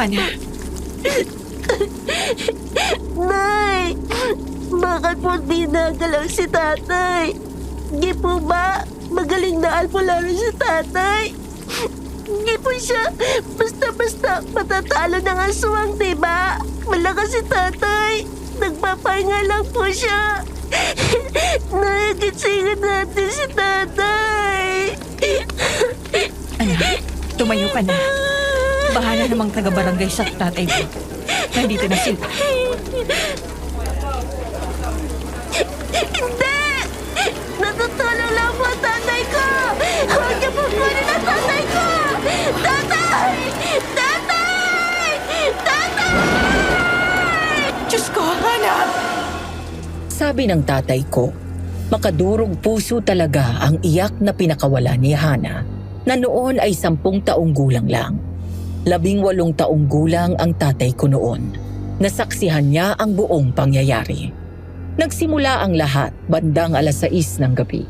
Hana? Nay! Bakit po di nagalaw si tatay? Di po ba magaling na albularyo si tatay? Hindi po siya basta-basta matatalo ng aswang, diba? Malakas si tatay. Nagpapahinga lang po siya. Nagisingan natin si tatay. Anak, tumayo ka na. Bahala namang taga-barangay sa tatay mo. Nandito na sila. Hindi! Natutulong lang po ang tatay ko! Huwag niyo po kunin ang tatay ko! Tatay! Tatay! Tatay! Diyos ko, Hana! Sabi ng tatay ko, makadurog puso talaga ang iyak na pinakawala ni Hana na noon ay 10 taong gulang lang. 18 taong gulang ang tatay ko noon. Nasaksihan niya ang buong pangyayari. Nagsimula ang lahat bandang 6:00 ng gabi.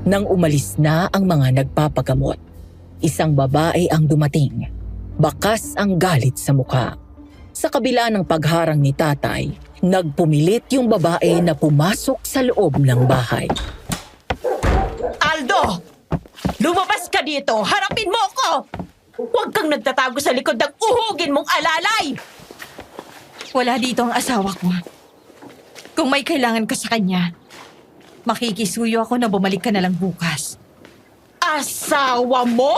Nang umalis na ang mga nagpapagamot, isang babae ang dumating. Bakas ang galit sa mukha. Sa kabila ng pagharang ni tatay, nagpumilit yung babae na pumasok sa loob ng bahay. Aldo! Lumabas ka dito! Harapin mo ako! Huwag kang nagtatago sa likod ng uhugin mong alalay! Wala dito ang asawa ko. Kung may kailangan ka sa kanya, makikisuyo ako na bumalik ka na lang bukas. Asawa mo?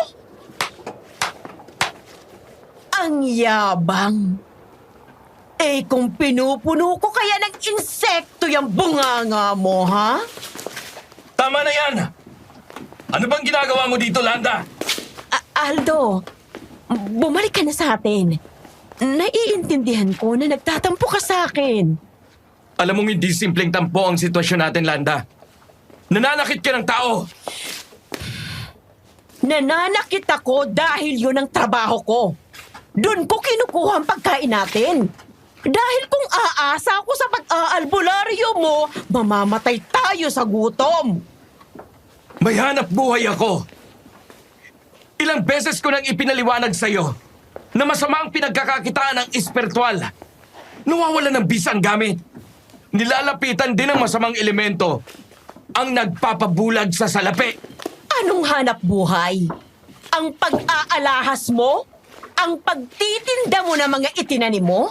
Ang yabang. Eh kung pinupuno ko kaya ng insekto yung bunganga mo, ha? Tama na yan! Ano bang ginagawa mo dito, Landa? Aldo, bumalik ka na sa atin. Naiintindihan ko na nagtatampo ka sa akin. Alam mong hindi simpleng tampo ang sitwasyon natin, Landa. Nananakit ka ng tao! Nananakit ako dahil yun ang trabaho ko. Doon ko kinukuha ang pagkain natin. Dahil kung aasa ako sa pag-aalbularyo mo, mamamatay tayo sa gutom. May hanap buhay ako! Ilang beses ko nang ipinaliwanag sa'yo na masama ang pinagkakakitaan ng espiritual. Nawawala ng bisa ang gamit. Nilalapitan din ng masamang elemento ang nagpapabulag sa salapi. Anong hanap buhay? Ang pag-aalahas mo? Ang pagtitinda mo ng mga itinanim mo?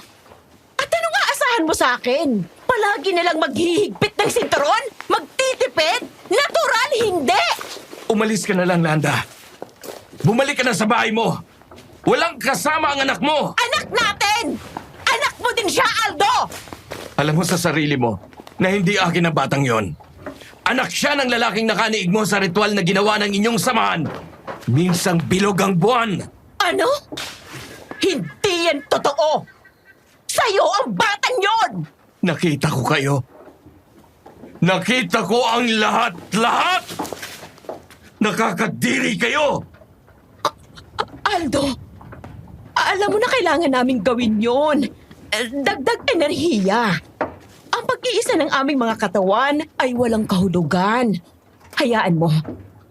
At anong aasahan mo sa akin? Palagi na lang maghihigpit ng sinturon? Magtitipid? Natural, hindi! Umalis ka na lang, Landa. Bumalik ka na sa bahay mo. Walang kasama ang anak mo. Anak natin! Anak mo din siya, Aldo! Alam mo sa sarili mo na hindi akin ang batang yon. Anak siya ng lalaking nakaniig mo sa ritual na ginawa ng inyong samahan. Minsang bilog ang buwan. Ano? Hindi yan totoo! Sa'yo ang batang yon! Nakita ko kayo. Nakita ko ang lahat-lahat! Nakakadiri kayo! Aldo, alam mo na kailangan naming gawin yon. Dagdag enerhiya. Ang pag-iisa ng aming mga katawan ay walang kahulugan. Hayaan mo,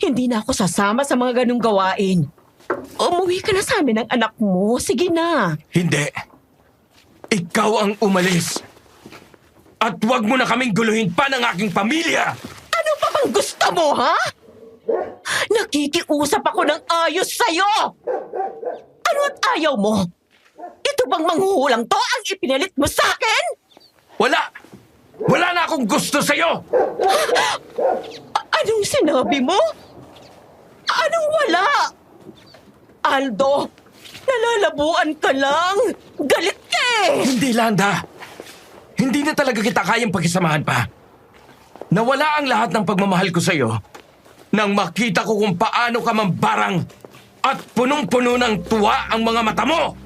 hindi na ako sasama sa mga ganung gawain. Umuwi ka na sa amin ng anak mo. Sige na. Hindi. Ikaw ang umalis. At huwag mo na kaming guluhin pa ng aking pamilya! Ano pa bang gusto mo, ha? Nakikiusap ako ng ayos sa'yo! Ano at ayaw mo? Ito bang manghuhulang to ang ipinalit mo sa akin? Wala! Wala na akong gusto sa'yo! Anong sinabi mo? Anong wala? Aldo, nalalabuan ka lang. Galit ka eh. Hindi, Landa. Hindi na talaga kita kayang pakisamahan pa. Nawala ang lahat ng pagmamahal ko sa'yo nang makita ko kung paano ka mambarang at punong-puno ng tuwa ang mga mata mo.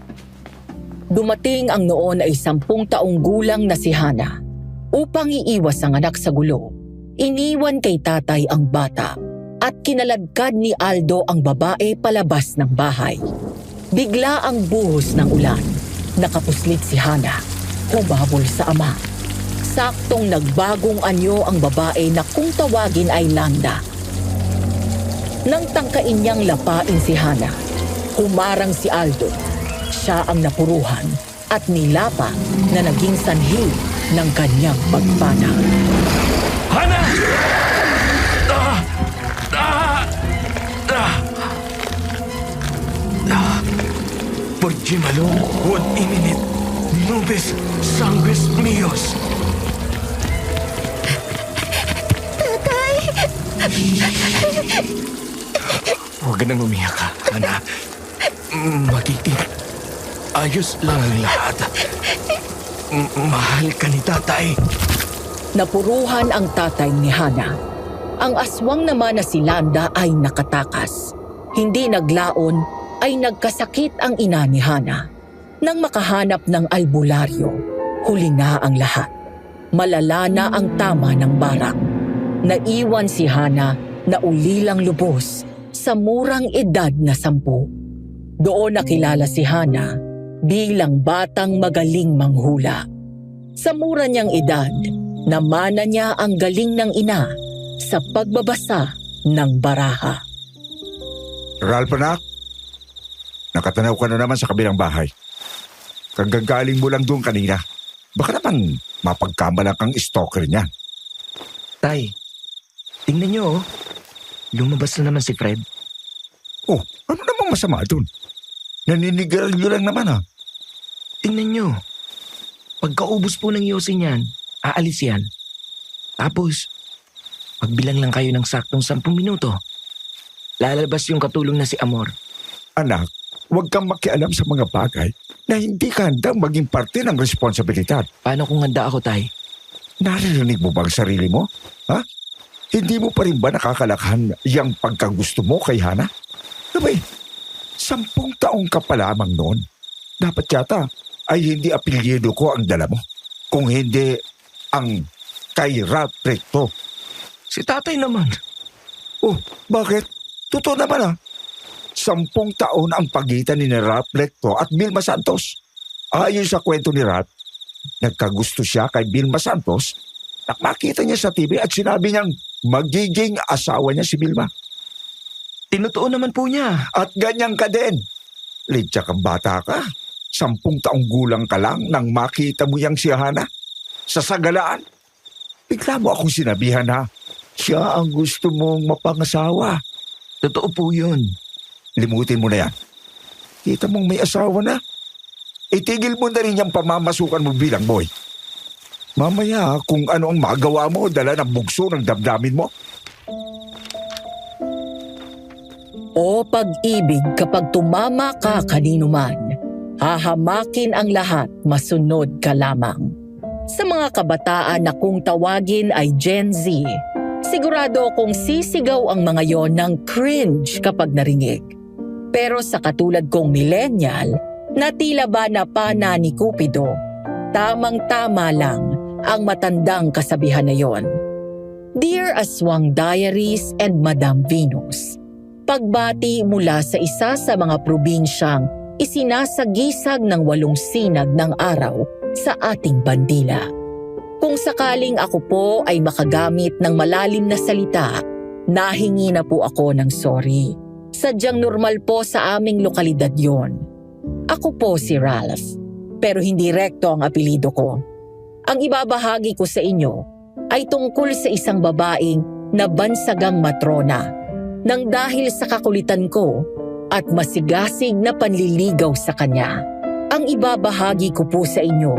Dumating ang noon ay 10 taong gulang na si Hana. Upang iiwas ang anak sa gulo, iniwan kay tatay ang bata at kinaladkad ni Aldo ang babae palabas ng bahay. Bigla ang buhos ng ulan. Nakapuslit si Hana. Humabol sa ama. Saktong nagbagong anyo ang babae na kung tawagin ay Landa. Nang tangkain niyang lapain si Hana, humarang si Aldo. siya ang napuruhan at nilapa na naging sanhi ng kanyang pagpana. Hana! Ah! Ah! Ah! Ah! Por Jimalo, quod iminit, nubes sanguis mios. Huwag ka nang umiyak, Hana. Magiging ayos lang ang lahat. Mahal ka ni tatay. Napuruhan ang tatay ni Hana. Ang aswang naman na si Landa ay nakatakas. Hindi naglaon ay nagkasakit ang ina ni Hana. Nang makahanap ng albularyo, huli na ang lahat. Malala na ang tama ng barang. Naiwan si Hana na ulilang lubos sa murang edad na 10. Doon nakilala si Hana bilang batang magaling manghula. Sa mura niyang edad, namana niya ang galing ng ina sa pagbabasa ng baraha. Ralph, anak, nakatanaw ka na naman sa kabilang bahay. Kagagaling mo lang doon kanina. Baka naman mapagkamalang kang stalker niyan. Tay, tingnan niyo oh. Lumabas na naman si Fred. Oh, ano namang masama doon? Naninigarilyo lang naman ha. Tingnan niyo. Pagkaubos po ng yosin niyan, aalis yan. Tapos, pagbilang lang kayo ng saktong 10 minuto, lalabas yung katulong na si Amor. Anak, huwag kang makialam sa mga bagay na hindi ka handang maging parte ng responsibilidad. Paano kung handa ako, Tay? Naririnig mo ba ang sarili mo? Ha? Hindi mo pa rin ba nakakalakhan yung pagkagusto mo kay Hana? Sabay, 10 taong ka pa lamang noon. Dapat yata ay hindi apelyido ko ang dala mo. Kung hindi ang kay Ralph Recto. Si tatay naman. Oh, bakit? Totoo naman 10 taon ang pagitan ni Ralph Recto at Vilma Santos. Ayon sa kwento ni Ralph, nagkagusto siya kay Vilma Santos na makita niya sa TV at sinabi niyang magiging asawa niya si Vilma. Tinutuon naman po niya. At ganyan ka din. Lidya kang bata ka. 10 taong gulang ka lang nang makita mo yang si Hana. Sa sagalaan, bigla mo akong sinabihan na siya ang gusto mong mapangasawa. Totoo po yun. Limutin mo na yan. Kita mong may asawa na. Itigil mo na rin yung pamamasukan mo bilang boy. Mamaya kung ano ang magawa mo dala ng bugso ng damdamin mo. O pag-ibig kapag tumama ka kanino man, hahamakin ang lahat, masunod ka lamang. Sa mga kabataan na kung tawagin ay Gen Z, sigurado akong sisigaw ang mga yon ng cringe kapag narinig. Pero sa katulad kong millennial, na tila ba na pana ni Cupido, tamang-tama lang ang matandang kasabihan na yon. Dear Aswang Diaries and Madam Venus, pagbati mula sa isa sa mga probinsyang isinasagisag ng 8 sinag ng araw sa ating bandila. Kung sakaling ako po ay makagamit ng malalim na salita, nahingi na po ako ng sorry. Sadyang normal po sa aming lokalidad yon. Ako po si Ralph, pero hindi rekto ang apelido ko. Ang ibabahagi ko sa inyo ay tungkol sa isang babaeng nabansagang matrona nang dahil sa kakulitan ko at masigasig na panliligaw sa kanya. Ang ibabahagi ko po sa inyo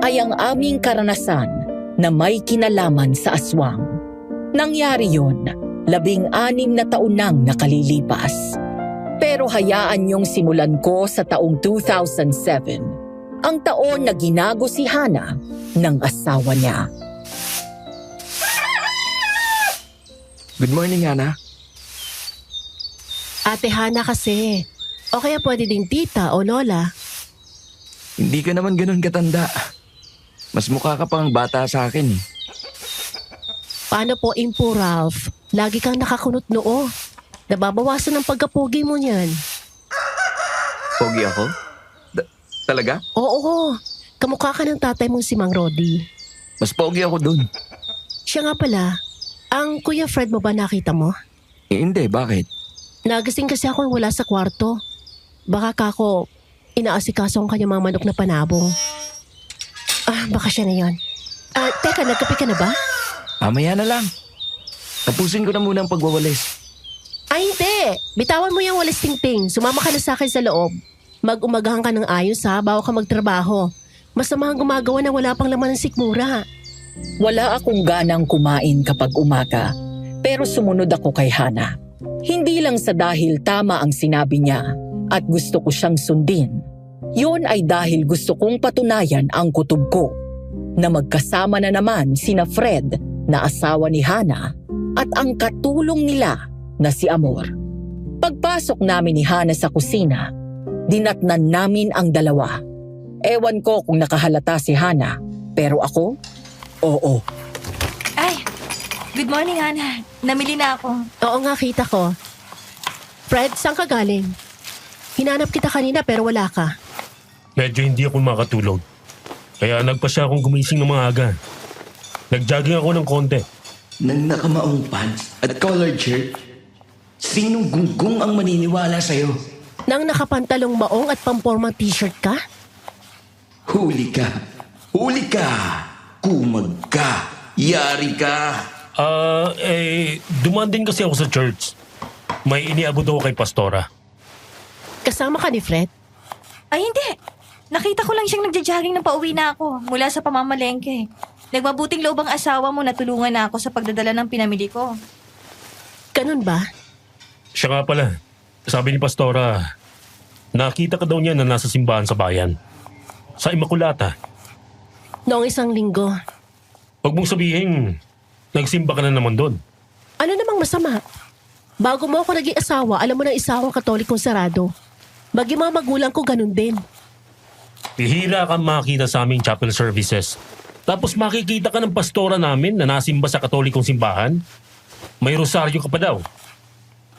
ay ang aming karanasan na may kinalaman sa aswang. Nangyari yon 16 na taon nang nakalilipas. Pero hayaan niyong simulan ko sa taong 2007, ang taon na ginago si Hana ng asawa niya. Good morning, Hana. Ate Hana kasi. O kaya pwede ding tita o lola. Hindi ka naman ganun katanda. Mas mukha ka pang bata sa akin eh. Paano po impo, Ralph? Lagi kang nakakunot noo. Nababawasan ang pagkapugi mo niyan. Pogi ako? Talaga? Oo, kamukha ka ng tatay mong si Mang Rodi. Mas pogi ako dun. Siya nga pala, ang Kuya Fred mo ba nakita mo? Eh hindi, bakit? Nagising kasi ako wala sa kwarto. Baka kako, Inaasikaso ang kanyang mga manok na panabong. Baka siya na yun. Teka, nagkape ka na ba? Mamaya na lang. Tapusin ko na muna ang pagwawalis. Ay, hindi. Bitawan mo yung walis tingting. Sumama ka na sa akin sa loob. Mag-umagahan ka ng ayos ha, bago ka magtrabaho. Masama ang gumagawa na wala pang laman ng sikmura. Wala akong ganang kumain kapag umaga, pero sumunod ako kay Hana. Hindi lang sa dahil tama ang sinabi niya at gusto ko siyang sundin. Yun ay dahil gusto kong patunayan ang kutob ko na magkasama na naman sina Fred na asawa ni Hana at ang katulong nila na si Amor. Pagpasok namin ni Hana sa kusina, dinatnan namin ang dalawa. Ewan ko kung nakahalata si Hana, pero ako, oo. Ay, good morning, Hana. Namili na ako. Oo nga, kita ko. Fred, saan ka galing? Hinanap kita kanina pero wala ka. Medyo hindi ako makatulog. Kaya nagpasya akong gumising ng mga aga. Nag-jogging ako ng konti. Nang nakamaong pants at collared shirt, sinong gunggong ang maniniwala sa'yo? Nang nakapantalong maong at pampormang t-shirt ka? Huli ka! Huli ka! Kumag ka! Yari ka! Dumaan din kasi ako sa church. May iniabot ako kay Pastora. Kasama ka ni Fred? Ay, hindi. Nakita ko lang siyang nagja-jogging na pauwi na ako mula sa pamamalengke. Nagmabuting loob ang asawa mo na tulungan na ako sa pagdadala ng pinamili ko. Ganun ba? Siya nga pala, sabi ni Pastora, nakita ka daw niya na nasa simbahan sa bayan. Sa Immaculata. Noong isang linggo. Huwag mong sabihin, nagsimba ka na naman doon. Ano namang masama? Bago mo ako naging asawa, alam mo na isa akong katolikong sarado. Maging mga magulang ko ganun din. Bihira kang makita sa aming chapel services. Tapos makikita ka ng pastora namin na nasimba sa katolikong simbahan. May rosaryo ka pa daw.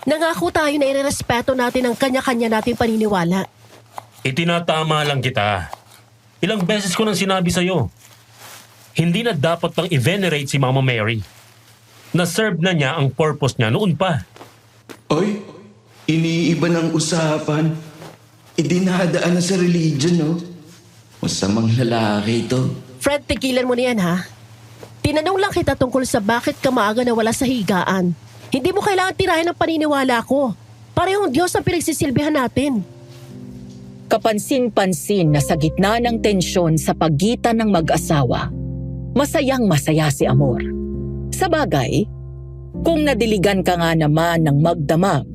Nangako tayo na irerespeto natin ang kanya-kanya nating paniniwala. Itinatama lang kita. Ilang beses ko nang sinabi sa'yo. Hindi na dapat pang i-venerate si Mama Mary. Na-serve na niya ang purpose niya noon pa. Oy, iniiba ng usapan. Idinadaan na sa religion, no? Masamang lalaki ito. Fred, tigilan mo na yan ha. Tinanong lang kita tungkol sa bakit ka maaga nawala sa higaan. Hindi mo kailangan tirahin ang paniniwala ko. Parehong Diyos ang pinagsisilbihan natin. Kapansin-pansin na sa gitna ng tensyon sa pagitan ng mag-asawa, masayang masaya si Amor. Sa bagay, kung nadiligan ka nga naman ng magdamag,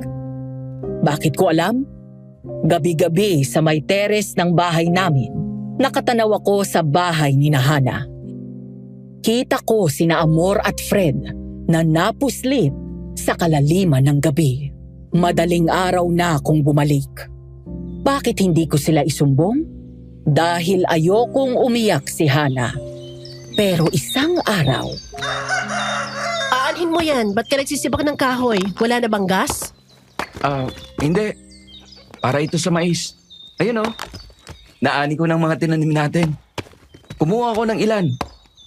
bakit ko alam? Gabi-gabi sa may teres ng bahay namin, nakatanaw ako sa bahay ni Hana. Kita ko sina Amor at Fred na napuslit sa kalaliman ng gabi. Madaling araw na akong bumalik. Bakit hindi ko sila isumbong? Dahil ayokong umiyak si Hana. Pero isang araw, Aanhin mo yan. Ba't ka nagsisibak ng kahoy? Wala na bang gas? Hindi. Para ito sa mais. Ayun naani ko ng mga tinanim natin. Kumuha ako ng ilan.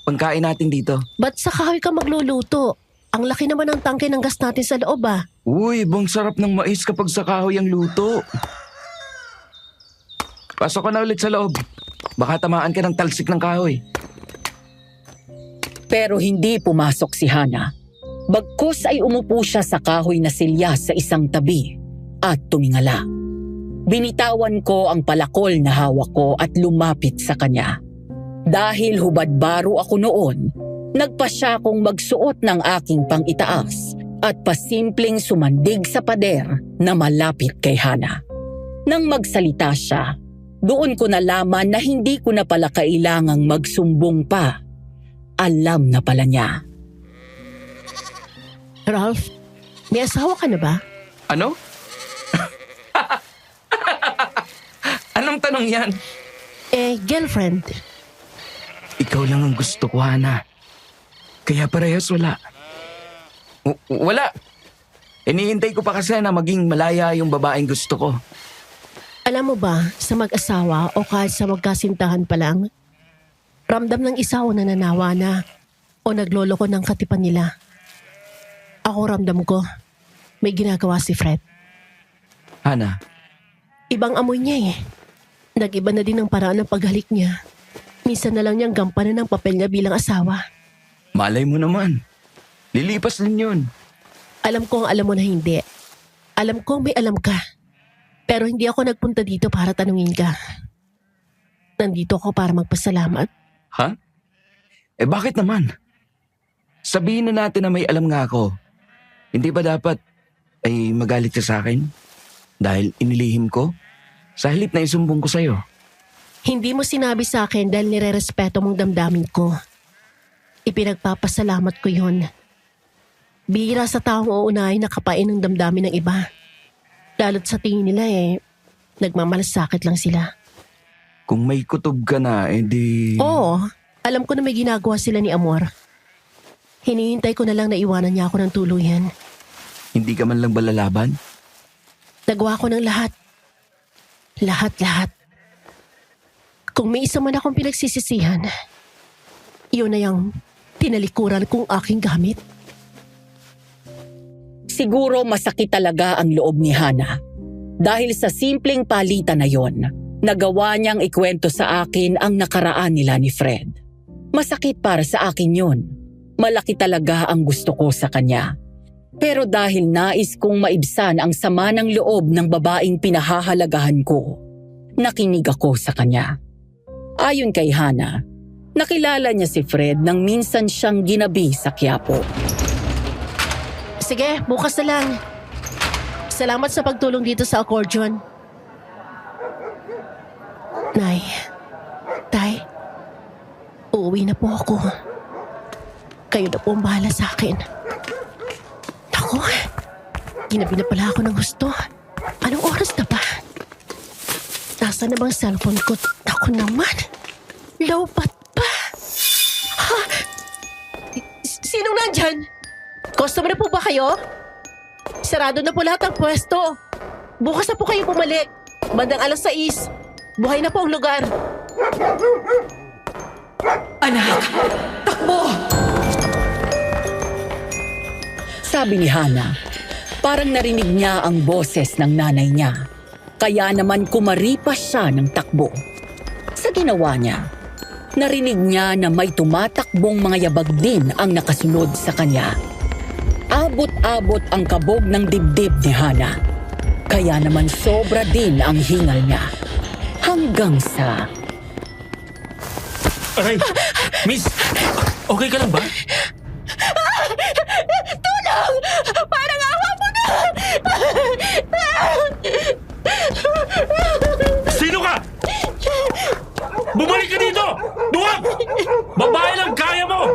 Pangkain natin dito. Ba't sa kahoy ka magluluto? Ang laki naman ng tangke ng gas natin sa loob ah. Uy, bang sarap ng mais kapag sa kahoy ang luto. Pasok ka na ulit sa loob. Baka tamaan ka ng talsik ng kahoy. pero hindi pumasok si Hana. Bagkus ay umupo siya sa kahoy na silya sa isang tabi at tumingala. Binitawan ko ang palakol na hawak ko at lumapit sa kanya. Dahil hubad-baro ako noon, nagpasya kong magsuot ng aking pang-itaas at pasimpleng sumandig sa pader na malapit kay Hana. Nang magsalita siya, doon ko nalaman na hindi ko na pala kailangang magsumbong pa. Alam na pala niya. Ralph, may asawa ka na ba? Ano? Anong tanong yan? Girlfriend. Ikaw lang ang gusto ko, Hana. Kaya parehas wala. Wala. Iniintay ko pa kasi na maging malaya yung babaeng gusto ko. Alam mo ba, sa mag-asawa o kahit sa magkasintahan pa lang, ramdam ng isa o nananawa na o nagloloko ng katipan nila. Ako ramdam ko, may ginagawa si Fred. Hana, Ibang amoy niya eh. Nag-iba na din ang paraan ng paghalik niya. Minsan na lang niyang gampanan ng papel niya bilang asawa. Malay mo naman. Lilipas din yun. Alam ko ang alam mo na hindi. Alam ko may alam ka. Pero hindi ako nagpunta dito para tanungin ka. Nandito ako para magpasalamat. Ha? Eh bakit naman? Sabihin na natin na may alam nga ako. Hindi ba dapat ay magalit ka sa akin? Dahil inilihim ko? Sa halip na isumbong ko sa'yo. Hindi mo sinabi sa akin dahil nirerespeto mong damdamin ko. Ipinagpapasalamat ko yon. Bihira sa taong uunahin na kapain ng damdamin ng iba. Lalo't sa tingin nila nagmamalasakit lang sila. Kung may kutob ka na, edi... Oo, alam ko na may ginagawa sila ni Amor. Hinihintay ko na lang na iwanan niya ako ng tuluyan. Hindi ka man lang balalaban? Nagawa ko ng lahat. Lahat-lahat. Kung may isa man akong pinagsisisihan, yun na yung tinalikuran kong aking gamit. Siguro masakit talaga ang loob ni Hana. Dahil sa simpleng palitan na yon, nagawa niyang ikwento sa akin ang nakaraan nila ni Fred. Masakit para sa akin yon. Malaki talaga ang gusto ko sa kanya. Pero dahil nais kong maibsan ang sama ng loob ng babaeng pinahahalagahan ko, nakinig ako sa kanya. Ayon kay Hana, nakilala niya si Fred nang minsan siyang ginabi sa Quiapo. Sige, bukas na lang. Salamat sa pagtulong dito sa accordion. Nay, Tay, uuwi na po ako. Kayo na po ang bahala sa akin. Naku, ginabi na pala ako ng gusto. Anong oras na ba? Nasaan na bang cellphone ko? Ako naman. Lowbat pa. Ha? Sinong nandyan? Customer na po ba kayo? Sarado na po lahat ang pwesto. Bukas na po kayo bumalik. Bandang 6:00. Buhay na po ang lugar. Anak! Takbo! Sabi ni Hana, parang narinig niya ang boses ng nanay niya. Kaya naman kumaripas siya ng takbo. Sa ginawa niya, narinig niya na may tumatakbong mga yabag din ang nakasunod sa kanya. Abot-abot ang kabog ng dibdib ni Hana. Kaya naman sobra din ang hingal niya. Hanggang sa... Aray! Miss! Okay ka lang ba? Tulong! Parang awa mo na! Sino ka? Bumalik ka dito! Duwag! Babae lang kaya mo!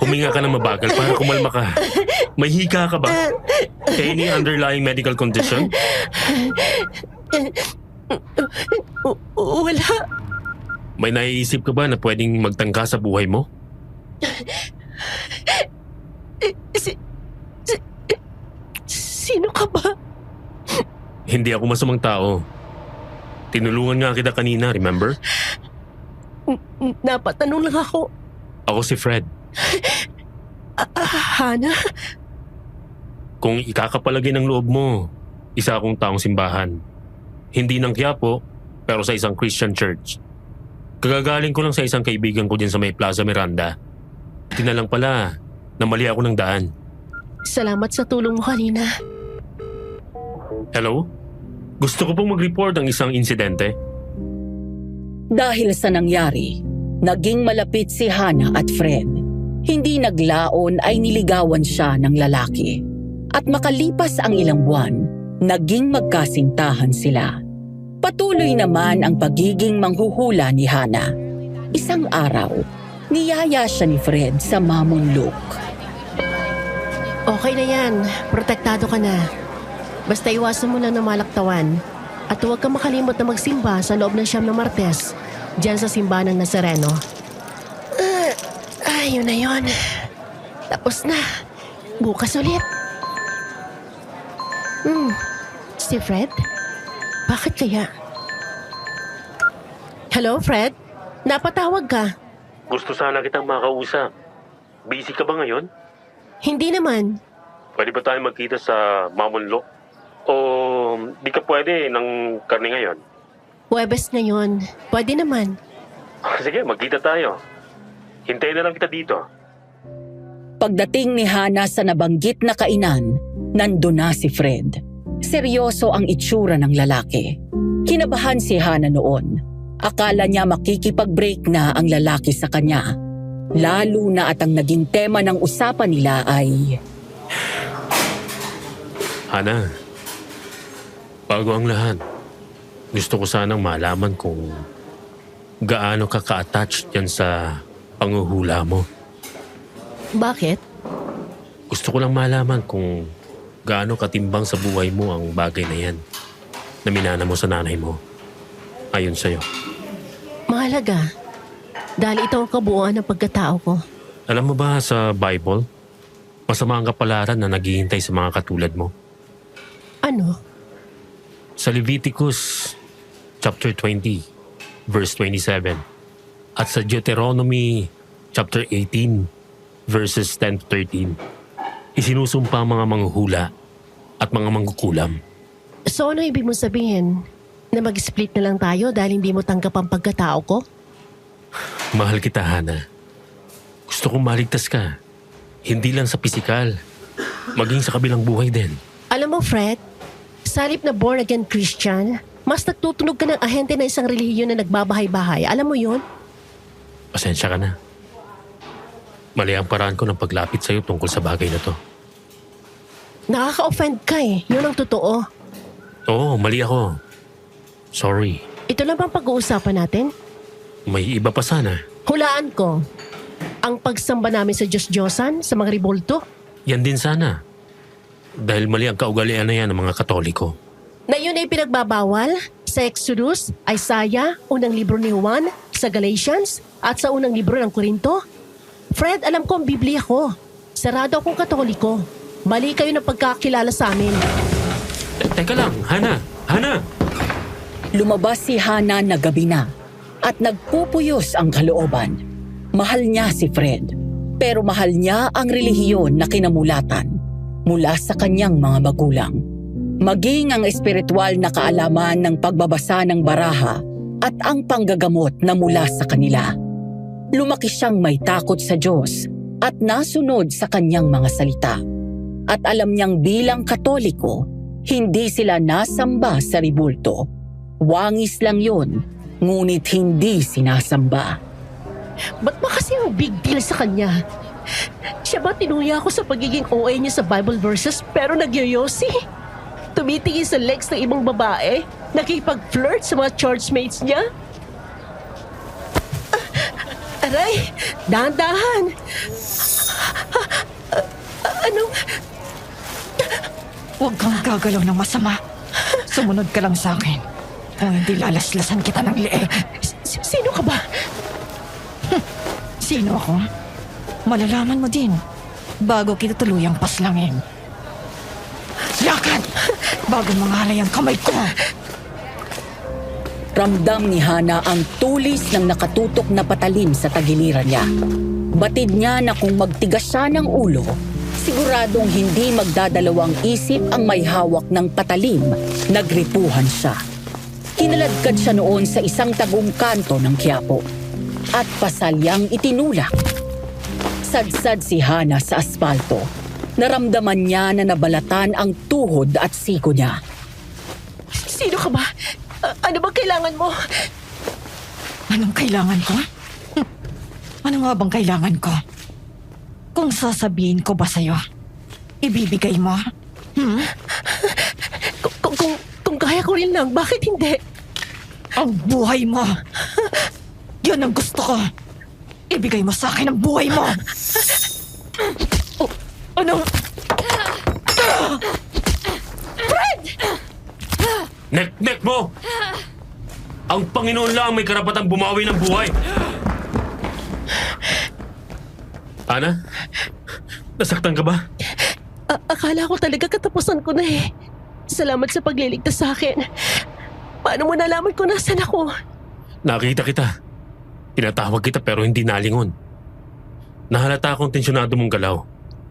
Huminga ka ng mabagal para kumalma ka. May hika ka ba? Any underlying medical condition? Wala. May naiisip ka ba na pwedeng magtangka sa buhay mo? Sino ka ba? Hindi ako masamang tao. Tinulungan nga kita kanina, remember? Napatanong lang ako. Ako si Fred. Hana? Kung ikakapalagay ng loob mo, isa akong taong simbahan. Hindi ng Quiapo, pero sa isang Christian church. Kagagaling ko lang sa isang kaibigan ko dyan sa may Plaza Miranda. Tinalang pala na mali ako ng daan. Salamat sa tulong mo kanina. Hello? Gusto ko pong mag-report ang isang insidente. Dahil sa nangyari, naging malapit si Hana at Fred. Hindi naglaon ay niligawan siya ng lalaki. At makalipas ang ilang buwan, naging magkasintahan sila. Patuloy naman ang pagiging manghuhula ni Hana. Isang araw, niyaya siya ni Fred sa Mamon Look. Okay na yan. Protektado ka na. Basta iwasan mo lang ng malaktawan. At huwag kang makalimot na magsimba sa loob ng Siyam na Martes, dyan sa simbahan ng Nazareno. Yun na yun. Tapos na. Bukas ulit. Si Fred? Bakit kaya? Hello, Fred? Napatawag ka? Gusto sana kitang makausap. Busy ka ba ngayon? Hindi naman. Pwede ba tayo magkita sa Mamon Look? O di ka pwede ng karne ngayon? Huwebes ngayon. Pwede naman. Sige, magkita tayo. Hintayin na lang kita dito. Pagdating ni Hana sa nabanggit na kainan, nandun na si Fred. Seryoso ang itsura ng lalaki. Kinabahan si Hana noon. Akala niya makikipag-break na ang lalaki sa kanya. Lalo na at ang naging tema ng usapan nila ay... Hana, bago ang lahat, gusto ko sanang malaman kung gaano ka ka-attached yan sa panguhula mo. Bakit? Gusto ko lang malaman kung gaano katimbang sa buhay mo ang bagay na yan na minana mo sa nanay mo. Ayon sa'yo. Mahalaga. Dahil ito ang kabuuan ng pagkatao ko. Alam mo ba sa Bible, masama ang kapalaran na naghihintay sa mga katulad mo? Ano? Sa Leviticus chapter 20, verse 27, at sa Deuteronomy chapter 18, verses 10 to 13, isinusumpa ang mga manghuhula at mga mangkukulam. So ano ibig mo sabihin? Na mag-split na lang tayo dahil hindi mo tanggap ang pagkatao ko? Mahal kita, Hana. Gusto kong maligtas ka. Hindi lang sa pisikal, maging sa kabilang buhay din. Alam mo, Fred, sa halip na born-again Christian, mas nagtutunog ka ng ahente ng isang relihiyon na nagbabahay-bahay. Alam mo yun? Pasensya ka na. Mali ang paraan ko ng paglapit sa'yo tungkol sa bagay na to. Nakaka-offend ka eh. Yun ang totoo. Oo, mali ako. Sorry. Ito lang bang pag-uusapan natin? May iba pa sana. Hulaan ko. Ang pagsamba namin sa Diyos-Diyosan, sa mga ribulto, Yan din sana. Dahil mali ang kaugalian na yan ng mga Katoliko. na yun ay pinagbabawal sa Exodus, Isaiah, unang libro ni Juan, sa Galatians, at sa unang libro ng Korinto. Fred, alam ko ang Biblia ko. Sarado akong Katoliko. Mali kayo ng pagkakilala sa amin. Teka lang, Hana! Hana! Lumabas si Hana na gabi na at nagpupuyos ang kalooban. Mahal niya si Fred, pero mahal niya ang relihiyon na kinamulatan mula sa kanyang mga magulang. Maging ang espiritual na kaalaman ng pagbabasa ng baraha at ang panggagamot na mula sa kanila. Lumaki siyang may takot sa Diyos at nasunod sa kanyang mga salita. At alam niyang bilang Katoliko, hindi sila nasamba sa ribulto. Wangis lang yun, ngunit hindi sinasamba. Ba't ba kasi ang big deal sa kanya? Siya ba tinuya ako sa pagiging OA niya sa Bible verses pero nagyoyosi? Tumitingin sa legs ng ibang babae? Nakipag-flirt sa mga churchmates niya? Aray! Dahan-dahan! Anong... Huwag kang gagalaw ng masama. Sumunod ka lang sa akin. O hindi lalaslasan kita ng leeg. Sino ka ba? Sino ako? Malalaman mo din bago kita tuluyang paslangin. Lakad! Bago mangalay ang kamay ko! Ramdam ni Hana ang tulis ng nakatutok na patalim sa tagiliran niya. Batid niya na kung magtigas siya ng ulo, siguradong hindi magdadalawang isip ang may hawak ng patalim. Nagripuhan siya. Kinaladkad siya noon sa isang tagong kanto ng Quiapo at pasalyang itinulak. Sadsad si Hana sa asfalto. Naramdaman niya na nabalatan ang tuhod at siko niya. Sino ka ba? Ano ba kailangan mo? Anong kailangan ko? Ano nga bang kailangan ko? Kung sasabihin ko ba sa'yo, ibibigay mo? Kung kaya ko rin lang, bakit hindi? Ang buhay mo! Yun ang gusto ko! Ibigay mo sa akin ang buhay mo! Anong... Nek mo! Ang Panginoon lang may karapatang bumawi ng buhay. Ana? Nasaktan ka ba? Akala ko talaga katapusan ko na eh. Salamat sa pagliligtas sa akin. Paano mo nalaman ko nasan ako? Nakita kita. Tinatawag kita pero hindi nalingon. Nahalata akong tensyonado mong galaw.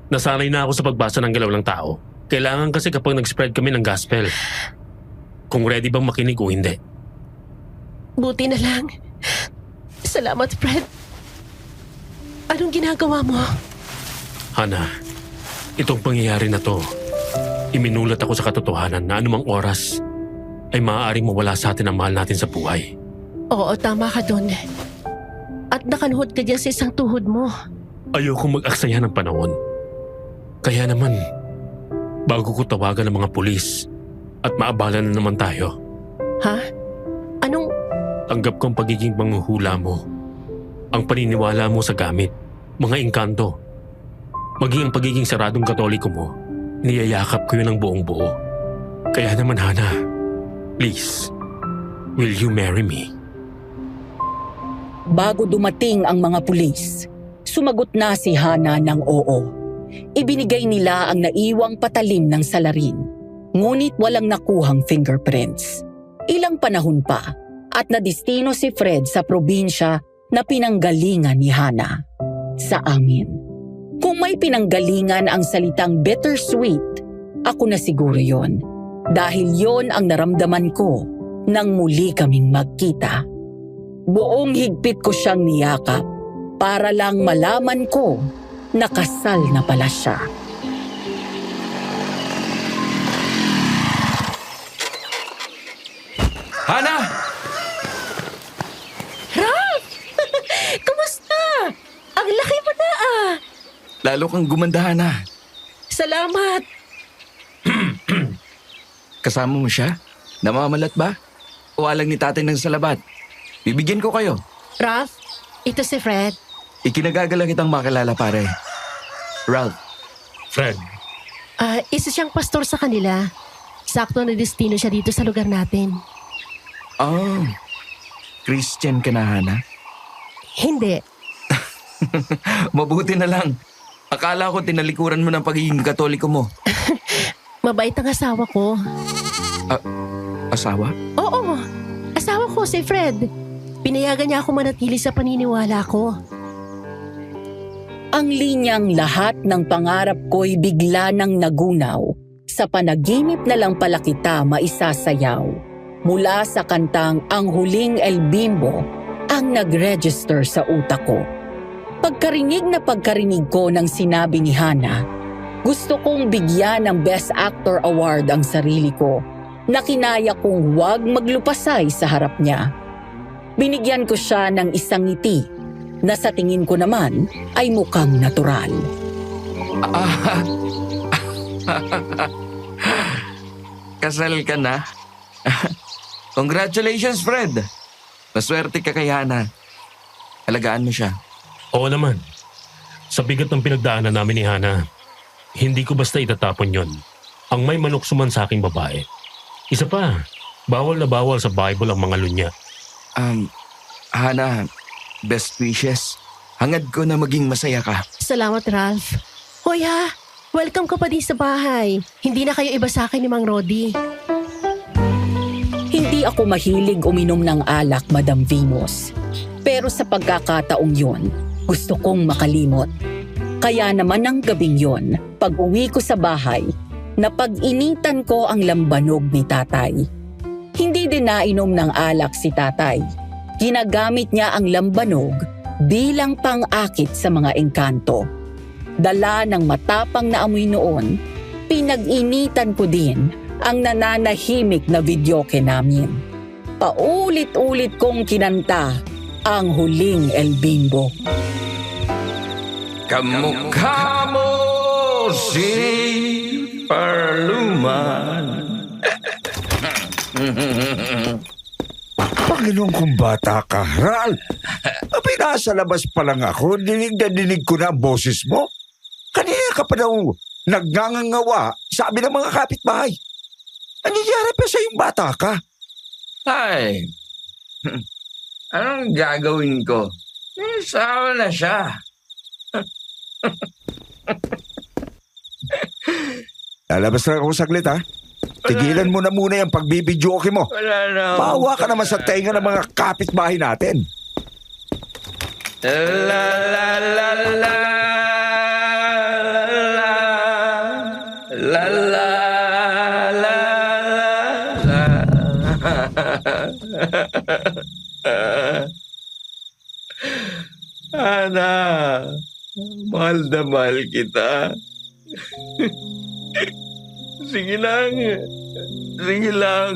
Nasanay na ako sa pagbasa ng galaw ng tao. Kailangan kasi kapag nag-spread kami ng gospel, kung ready bang makinig o hindi. Buti na lang. Salamat, Fred. Anong ginagawa mo? Hana, itong pangyayari na to, iminulat ako sa katotohanan na anumang oras ay maaaring mawala sa atin ang mahal natin sa buhay. Oo, tama ka dun. At nakanuhod ka dyan sa isang tuhod mo. Ayokong mag-aksaya ng panahon. Kaya naman, bago ko tawagan ng mga pulis at maabala na naman tayo, Ha? Anong... tanggap ko ang pagiging manghuhula mo, ang paniniwala mo sa gamit, mga engkanto, maging ang pagiging saradong katoliko mo, niyayakap ko yun ng buong buo. Kaya naman, Hana, please, will you marry me? Bago dumating ang mga pulis, sumagot na si Hana ng oo. Ibinigay nila ang naiwang patalim ng salarin, ngunit walang nakuhang fingerprints. Ilang panahon pa at nadistino si Fred sa probinsya na pinanggalingan ni Hana. Sa amin. Kung may pinanggalingan ang salitang bittersweet, ako na siguro yon. Dahil yon ang naramdaman ko nang muli kaming magkita. Buong higpit ko siyang niyakap para lang malaman ko na kasal na pala siya. Hana! Ralph! Kumusta? Ang laki mo na ah! Lalo kang gumanda, Hana. Salamat! Kasama mo siya? Namamalat ba? O alang ni tatay ng salabat? Bibigyan ko kayo. Ralph, ito si Fred. Ikinagagala kitang makilala, pare. Ralph, Fred, Isa siyang pastor sa kanila. Sakto na destino siya dito sa lugar natin. oh, Christian ka na, Hana? Hindi. Mabuti na lang. Akala ko tinalikuran mo ng pagiging katoliko mo. Mabait ang asawa ko. Asawa? Oo, asawa ko si Fred. Pinayagan niya ako manatili sa paniniwala ko. Ang linyang lahat ng pangarap ko'y bigla nang nagunaw. Sa panaginip na lang pala kita maisasayaw. Mula sa kantang Ang Huling El Bimbo ang nag-register sa utak ko. Pagkarinig ko ng sinabi ni Hana, gusto kong bigyan ng Best Actor Award ang sarili ko na kinaya kong huwag maglupasay sa harap niya. Binigyan ko siya ng isang ngiti na sa tingin ko naman ay mukhang natural. Kasal ka na? Congratulations, Fred. Maswerte ka kay Hana. Alagaan mo siya. oo naman. Sa bigat ng pinagdaanan namin ni Hana, hindi ko basta itatapon yon. Ang may manuksuman sa aking babae. Isa pa, bawal na bawal sa Bible ang mga lunya. Hana, best wishes. Hangad ko na maging masaya ka. Salamat, Ralph. Hoy ha, welcome ka pa din sa bahay. Hindi na kayo iba sa akin ni Mang Rodi. Hindi ako mahilig uminom ng alak, Madam Venus. Pero sa pagkakataong yon, gusto kong makalimot. Kaya naman ang gabing yon, pag-uwi ko sa bahay, napag-initan ko ang lambanog ni tatay. Hindi din nainom ng alak si tatay. Ginagamit niya ang lambanog bilang pang-akit sa mga engkanto. Dala ng matapang na amoy noon, pinag-initan ko din ang nananahimik na videoke namin. Paulit-ulit kong kinanta ang Huling El Bimbo. Kamukha mo si Parluman. Panginoon kong bata ka, Ral. Abay, nasa labas pa lang ako. Dinig na dinig ko na ang boses mo. Kanina ka pa daw nagngangangawa, sabi ng mga kapitbahay. Nangyayari pa sa yung bata ka. Ay, anong gagawin ko? Sawa na siya. Lalabas na ako saglit, ha? Tigilan mo na muna yung pagbibidyoke mo. Wala na. Bawa ka naman sa tenga ng mga kapitbahay natin. La la la la la la la Hana, mahal na mahal kita. Sige lang. Sige lang.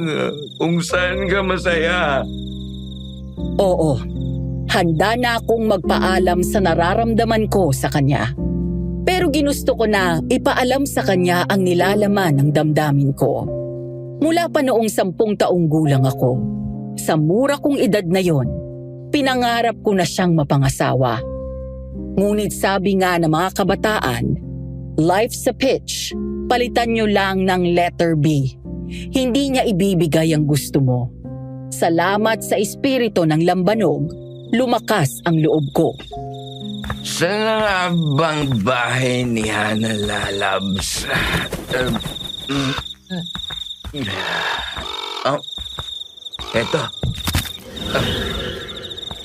Kung saan ka masaya. Oo, handa na akong magpaalam sa nararamdaman ko sa kanya. Pero ginusto ko na ipaalam sa kanya ang nilalaman ng damdamin ko. Mula pa noong 10 taong gulang ako, sa mura kong edad na yon, pinangarap ko na siyang mapangasawa. Ngunit sabi nga ng mga kabataan, life's a pitch, palitan nyo lang ng letter B. Hindi niya ibibigay ang gusto mo. Salamat sa espiritu ng lambanog, lumakas ang loob ko. Saan nga bang bahay ni Hana Lalabs? Eto.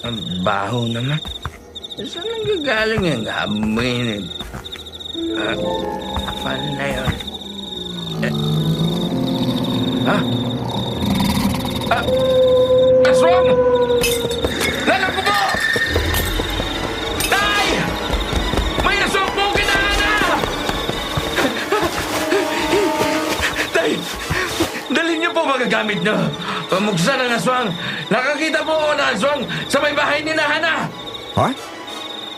Ang baho naman. Saan nanggagaling yung amoy nito? Paano na yun? Aswang! Lalang ko po! Tay! May aswang po kinahana! Tay! Dalhin niyo po mga gamit niyo. Pamuksan ang aswang. Nakakita po ako ng aswang sa may bahay ni Hana. Ha?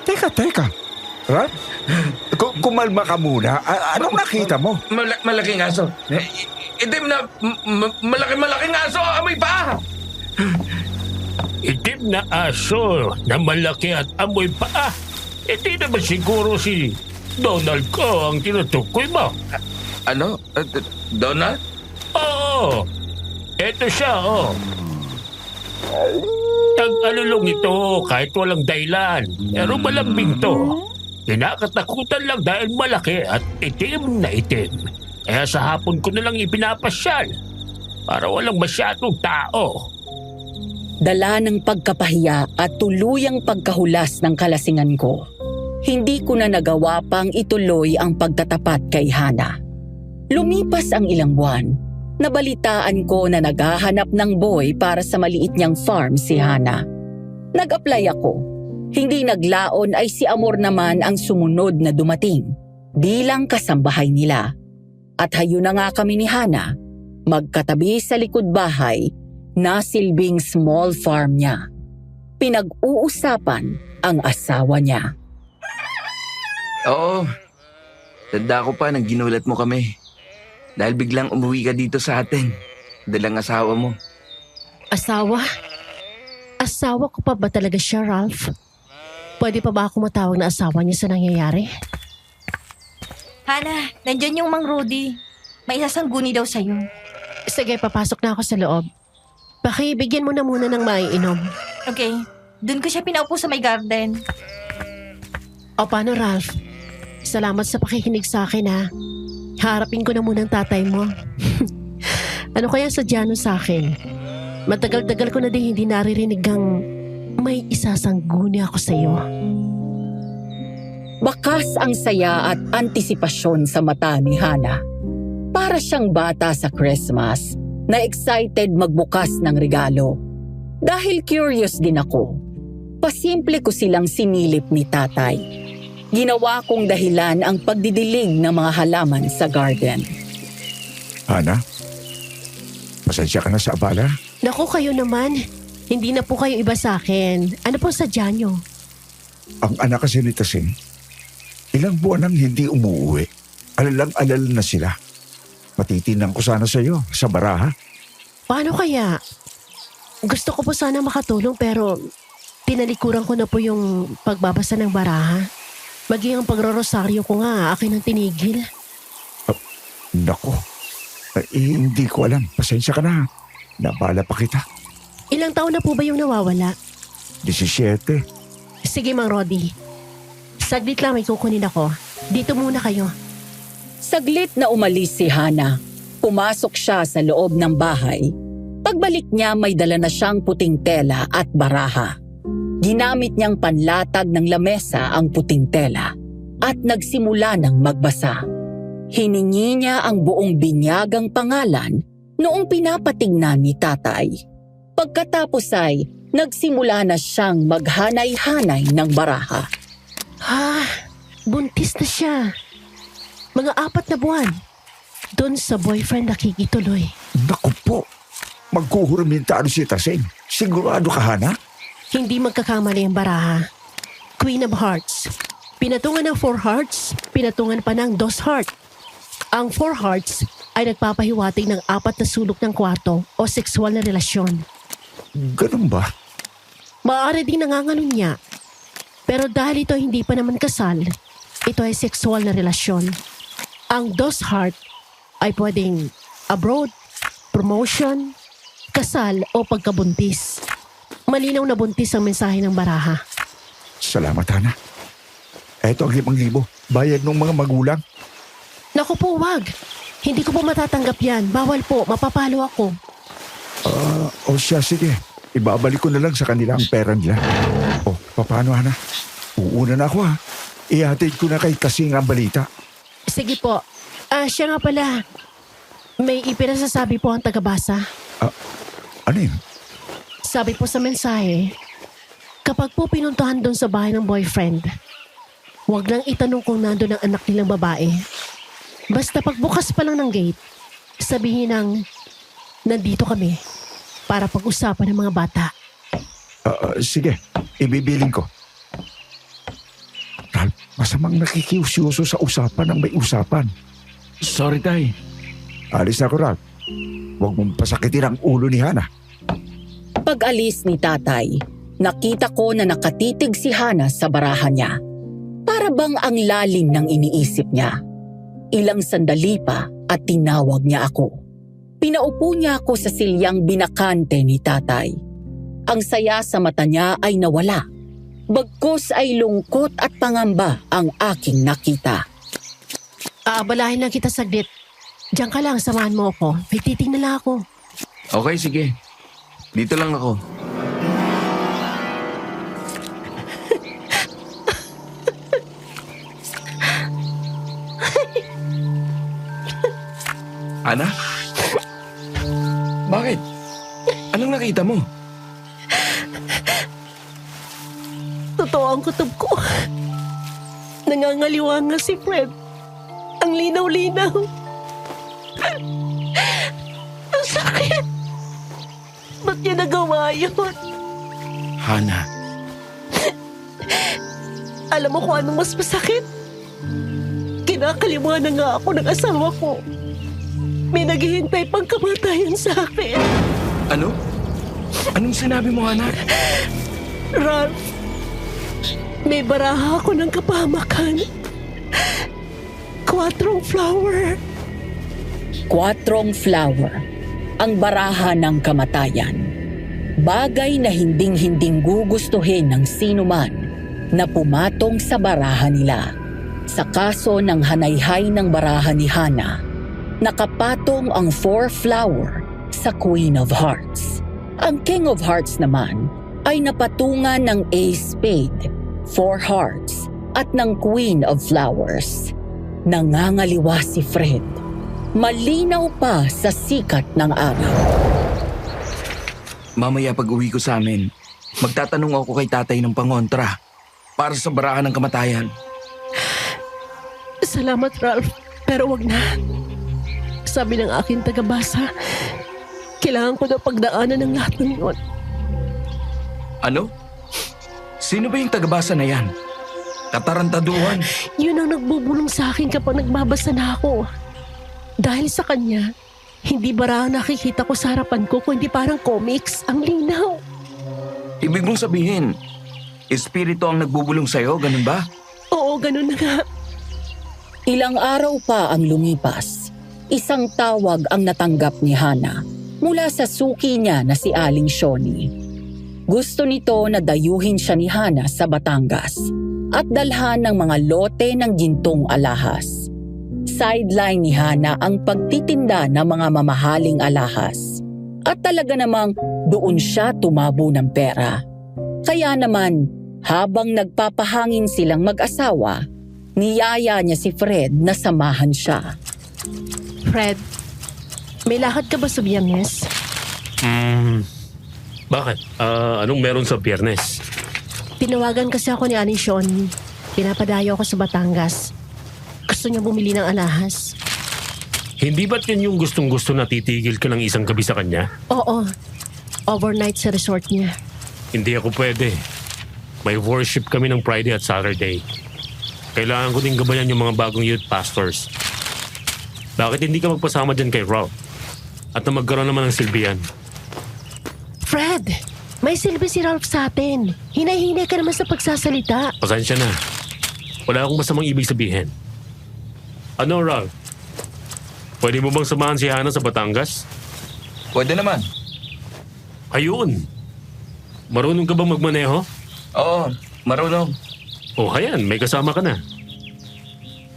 Teka. Ralph, kumalma ka muna. Anong nakita mo? Malaking aso. Itim na malaking aso. Amoy pa! Itim na aso na malaki at amoy paa. Hindi naman siguro si Donald ko ang tinutukoy mo. Ano? Donald? Oo, eto siya, oh. Tag-alulong ito kahit walang dahilan. Pero malambing to. Kinakatakutan lang dahil malaki at itim na itim. Kaya sa hapon ko na lang ipinapasyal para walang masyadong tao. Dala ng pagkapahiya at tuluyang pagkahulas ng kalasingan ko, hindi ko na nagawa pang ituloy ang pagtatapat kay Hana. Lumipas ang ilang buwan, nabalitaan ko na naghahanap ng boy para sa maliit niyang farm si Hana. Nag-apply ako. Hindi naglaon ay si Amor naman ang sumunod na dumating, bilang kasambahay nila. At hayo na nga kami ni Hana, magkatabi sa likod bahay na silbing small farm niya. Pinag-uusapan ang asawa niya. Oo. Tanda ko pa nang ginulat mo kami. Dahil biglang umuwi ka dito sa atin. Dalang asawa mo. Asawa? Asawa ko pa ba talaga siya, Ralph? Pwede pa ba ako matawag na asawa niya sa nangyayari? Hana, nandyan yung Mang Rudy. May isasangguni daw sa'yo. Sige, papasok na ako sa loob. Pakibigyan mo na muna ng maiinom. Okay, dun ko siya pinaupo sa may garden. O paano, Ralph? Salamat sa pakikinig sa akin, ha? Harapin ko na muna ang tatay mo. Ano kaya sadya nun sa akin? Matagal-tagal ko na din hindi naririnig ang may isasangguni ako sa iyo. Bakas ang saya at antisipasyon sa mata ni Hana. Para siyang bata sa Christmas na excited magbukas ng regalo. Dahil curious din ako, pasimple ko silang sinilip ni tatay. Ginawa kong dahilan ang pagdidilig ng mga halaman sa garden. Hana, pasensya ka na sa abala. Naku, kayo naman. Hindi na po kayo iba sa akin. Ano po sadya nyo? Ang anak kasi ni Tasing, ilang buwan nang hindi umuwi. Alalang-alala na sila. Matitinang ko sana sa iyo, sa baraha. Paano kaya? Gusto ko po sana makatulong pero tinalikuran ko na po yung pagbabasa ng baraha. Maging ang pagrorosaryo ko nga, akin ang tinigil. Nako, hindi ko alam. Pasensya ka na. Nabala pa kita. Ilang taon na po ba yung nawawala? 17. Sige, Mang Rodi. Saglit lang, may kukunin ako. Dito muna kayo. Saglit na umalis si Hana. Pumasok siya sa loob ng bahay. Pagbalik niya may dala na siyang puting tela at baraha. Ginamit niyang panlatag ng lamesa ang puting tela at nagsimula ng magbasa. Hiningi niya ang buong binyagang pangalan noong pinapatingnan ni tatay. Pagkatapos ay nagsimula na siyang maghanay-hanay ng baraha. Buntis na siya. Mga 4 na buwan. Doon sa boyfriend nakikituloy. Naku po, magkuhurminta si Taseng. Sigurado ka, Hana? Hindi magkakamali ang baraha. Queen of Hearts. Pinatungan ng 4 hearts, pinatungan pa ng 2 heart. Ang 4 hearts ay nagpapahiwatig ng 4 na sulok ng kwarto o sexual na relasyon. Ganun ba? Maaari ding nangangalunya. Pero dahil ito hindi pa naman kasal, ito ay sexual na relasyon. Ang 2 heart ay pwedeng abroad, promotion, kasal o pagkabuntis. Malinaw na buntis ang mensahe ng baraha. Salamat, Hana. Eto ang 5,000. Bayad ng mga magulang. Naku po, wag. Hindi ko po matatanggap yan. Bawal po, mapapalo ako. O siya, sige. Ibabalik ko na lang sa kanila ang pera nila. O, paano, Hana? Uuna na ako, ha? Ihatid ko na kay Kasing ang balita. Sige po. Siya nga pala. May ipinasasabi po ang tagabasa. Ano yun? Sabi po sa mensahe, kapag po pinuntahan doon sa bahay ng boyfriend, huwag lang itanong kung nandun ang anak nilang babae. Basta pagbukas pa lang ng gate, sabihin ng, nandito kami para pag-usapan ng mga bata. Sige, ibibiling ko. Ralph, masamang nakikiusyuso sa usapan ng may usapan. Sorry, Tay. Alis na ako, Ralph. Huwag mong pasakitin ang ulo ni Hana. Pag-alis ni tatay, nakita ko na nakatitig si Hana sa baraha niya. Para bang ang lalim ng iniisip niya. Ilang sandali pa at tinawag niya ako. Pinaupo niya ako sa silyang binakante ni tatay. Ang saya sa mata niya ay nawala. Bagkus ay lungkot at pangamba ang aking nakita. Aabalahin lang kita saglit. Diyan ka lang, samahan mo ako. May titingnan lang ako. Okay, sige. Dito lang ako. Ana? Bakit? Anong nakita mo? Totoo ang kutob ko. Nangangaliwangas si Fred. Ang linaw-linaw. Ang sakit. Ba't niya nagawa yun? Hana. Alam mo kung anong mas masakit? Kinakalimuhan na nga ako ng asawa ko. May naghihintay pang kamatayan sa akin. Ano? Anong sinabi mo, Hana? Ralph, may baraha ako ng kapahamakan. 4 flower. 4 flower, ang baraha ng kamatayan. Bagay na hinding-hinding gugustuhin ng sino man na pumatong sa baraha nila. Sa kaso ng hanayhay ng baraha ni Hana, nakapatong ang 4 flower sa Queen of Hearts. Ang King of Hearts naman ay napatungan ng Ace Spade, 4 hearts at ng Queen of Flowers. Nangangaliwa si Fred. Malinaw pa sa sikat ng araw. Mamaya pag uwi ko sa amin, magtatanong ako kay tatay ng pangontra para sa baraha ng kamatayan. Salamat, Ralph. Pero wag na. Sabi ng aking tagabasa, kailangan ko na pagdaanan ng lahat ng yun. Ano? Sino ba yung tagabasa na yan? Katarantaduhan. Yun ang nagbubulong sa akin kapag nagbabasa na ako. Dahil sa kanya, hindi baraha nakikita ko sa harapan ko kundi parang comics. Ang linaw. Ibig mong sabihin, espiritu ang nagbubulong sa'yo, ganun ba? Oo, ganun na nga. Ilang araw pa ang lumipas. Isang tawag ang natanggap ni Hana mula sa suki niya na si Aling Shoni. Gusto nito na dayuhin siya ni Hana sa Batangas at dalhan ng mga lote ng gintong alahas. Sideline ni Hana ang pagtitinda ng mga mamahaling alahas. At talaga namang doon siya tumabo ng pera. Kaya naman, habang nagpapahangin silang mag-asawa, niyaya niya si Fred na samahan siya. Fred, may lakad ka ba sa Biyernes? Bakit? Anong meron sa Biyernes? Tinawagan kasi ako ni Aling Sean. Pinapadayo ako sa Batangas. Gusto niya bumili ng alahas. Hindi ba't yun yung gustong-gusto na titigil ka ng isang gabi sa kanya? Oo. Overnight sa resort niya. Hindi ako pwede. May worship kami ng Friday at Saturday. Kailangan ko din gabayan yung mga bagong youth pastors. Bakit hindi ka magpasama dyan kay Ralph? At na magkaroon naman ng silbihan? Fred, may silbi si Ralph sa atin. Hinay-hinay ka naman sa pagsasalita. Pasensya na. Wala akong masamang ibig sabihin. Ano, Ralph? Pwede mo bang samahan si Hana sa Batangas? Pwede naman. Ayun. Marunong ka bang magmaneho? Oo, marunong. O hayan, may kasama ka na.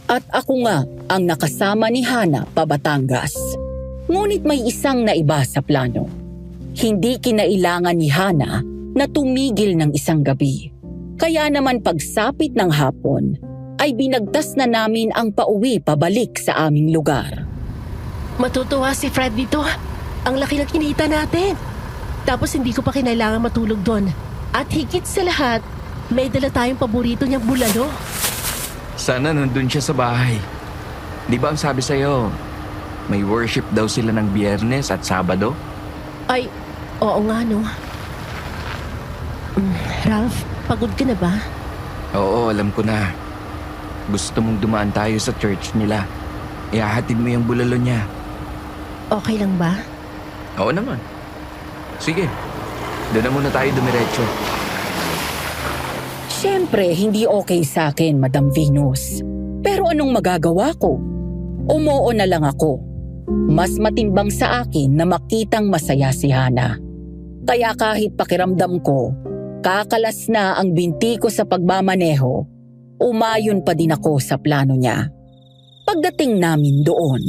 At ako nga ang nakasama ni Hana pa Batangas. Ngunit may isang naiba sa plano. Hindi kinailangan ni Hana na tumigil ng isang gabi. Kaya naman pagsapit ng hapon, ay binagtas na namin ang pauwi pabalik sa aming lugar. Matutuwa si Fred dito. Ang laki ng kinita natin. Tapos hindi ko pa kinailangan matulog doon. At higit sa lahat, may dala tayong paborito niyang bulalo. Sana nandun siya sa bahay. Di ba ang sabi sa'yo, may worship daw sila ng Biyernes at Sabado? Ay, oo nga no. Ralph, pagod ka na ba? Oo, alam ko na. Gusto mong dumaan tayo sa church nila. Ihahatid mo yung bulalo niya. Okay lang ba? Oo naman. Sige, doon na muna tayo dumiretso. Siyempre, hindi okay sa akin, Madam Venus. Pero anong magagawa ko? Umuo na lang ako. Mas matimbang sa akin na makitang masaya si Hana. Kaya kahit pakiramdam ko, kakalas na ang binti ko sa pagmamaneho, umayon pa din ako sa plano niya. Pagdating namin doon,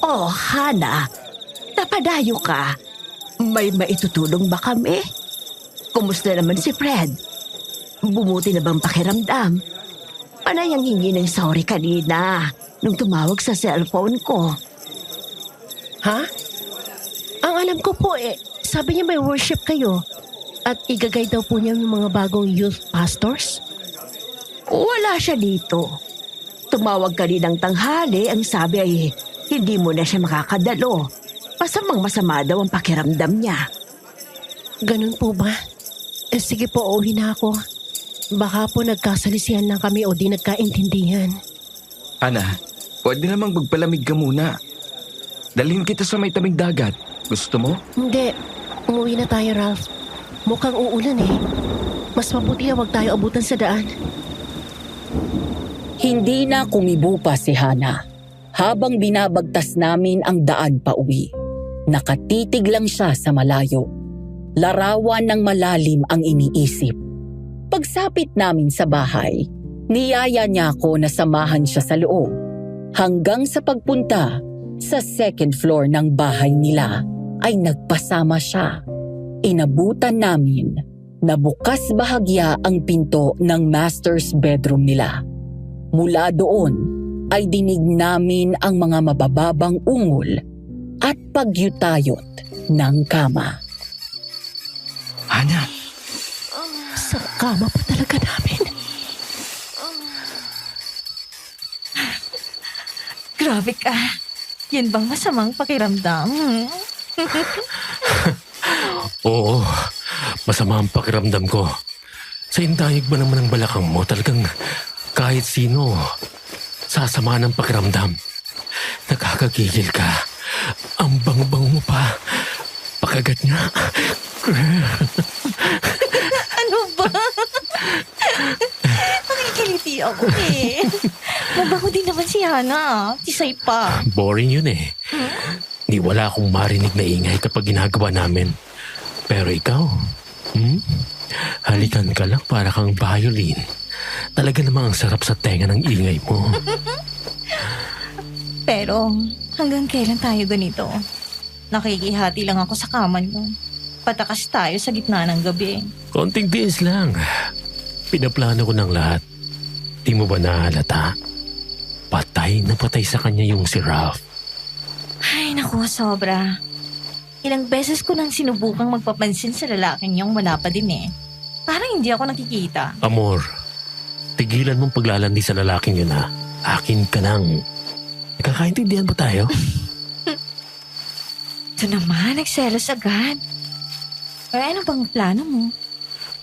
Oh, Hana, napadayo ka. May maitutulong ba kami? Kumusta naman si Fred? Bumuti na bang pakiramdam? Panay ang hingi ng sorry kanina nung tumawag sa cellphone ko. Ha? Ang alam ko po sabi niya may worship kayo at igagay daw po niya yung mga bagong youth pastors. Wala siya dito. Tumawag kaninang tanghali, ang sabi ay hindi mo na siya makakadalo. Masamang masama daw ang pakiramdam niya. Ganun po ba? Sige po, uuwi na ako. Baka po nagkasalisihan lang kami o di nagkaintindihan. Ana, pwede namang magpalamig ka muna. Dalhin kita sa may tabing dagat. Gusto mo? Hindi. Umuwi na tayo, Ralph. Mukhang uulan Mas mabuti na wag tayo abutan sa daan. hindi na kumibo pa si Hana. Habang binabagtas namin ang daan pa uwi, nakatitig lang siya sa malayo. Larawan ng malalim ang iniisip. Pagsapit namin sa bahay, niyaya niya ako na samahan siya sa loob. Hanggang sa pagpunta sa second floor ng bahay nila ay nagpasama siya. Inabutan namin na bukas bahagya ang pinto ng master's bedroom nila. Mula doon ay dinig namin ang mga mabababang ungol at pagyutayot ng kama. Hana! Sa kama pa talaga namin. Grabe ka. Yun bang masamang pakiramdam? Oo, masama ang pakiramdam ko. Sa indayag ba naman ang balakang mo, talagang kahit sino, sasama ng pakiramdam. Nakakagigil ka. Ang bang-bang mo pa. Pakagat niya. Ano ba? Nakikiliti ako Mabaho din naman si Hana. Tisay pa. Boring yun Ni wala akong marinig na ingay kapag ginagawa namin. Pero ikaw, halikan ka lang para kang violin. Talaga namang ang sarap sa tenga ng ingay mo. Pero hanggang kailan tayo ganito? Nakikihati lang ako sa kama niyo. Patakas tayo sa gitna ng gabi. Konting tiis lang. Pinaplano ko ng lahat. Di mo ba nahalata? Patay na patay sa kanya yung si Ralph. Ay, naku, sobra. Ilang beses ko nang sinubukang magpapansin sa lalaking yung wala pa din eh. Parang hindi ako nakikita. Amor, tigilan mong paglalandi sa lalaking yun ha. Akin ka lang. Nakakaintindihan ba tayo? Ito naman, nagselos agad. Kaya ano bang plano mo?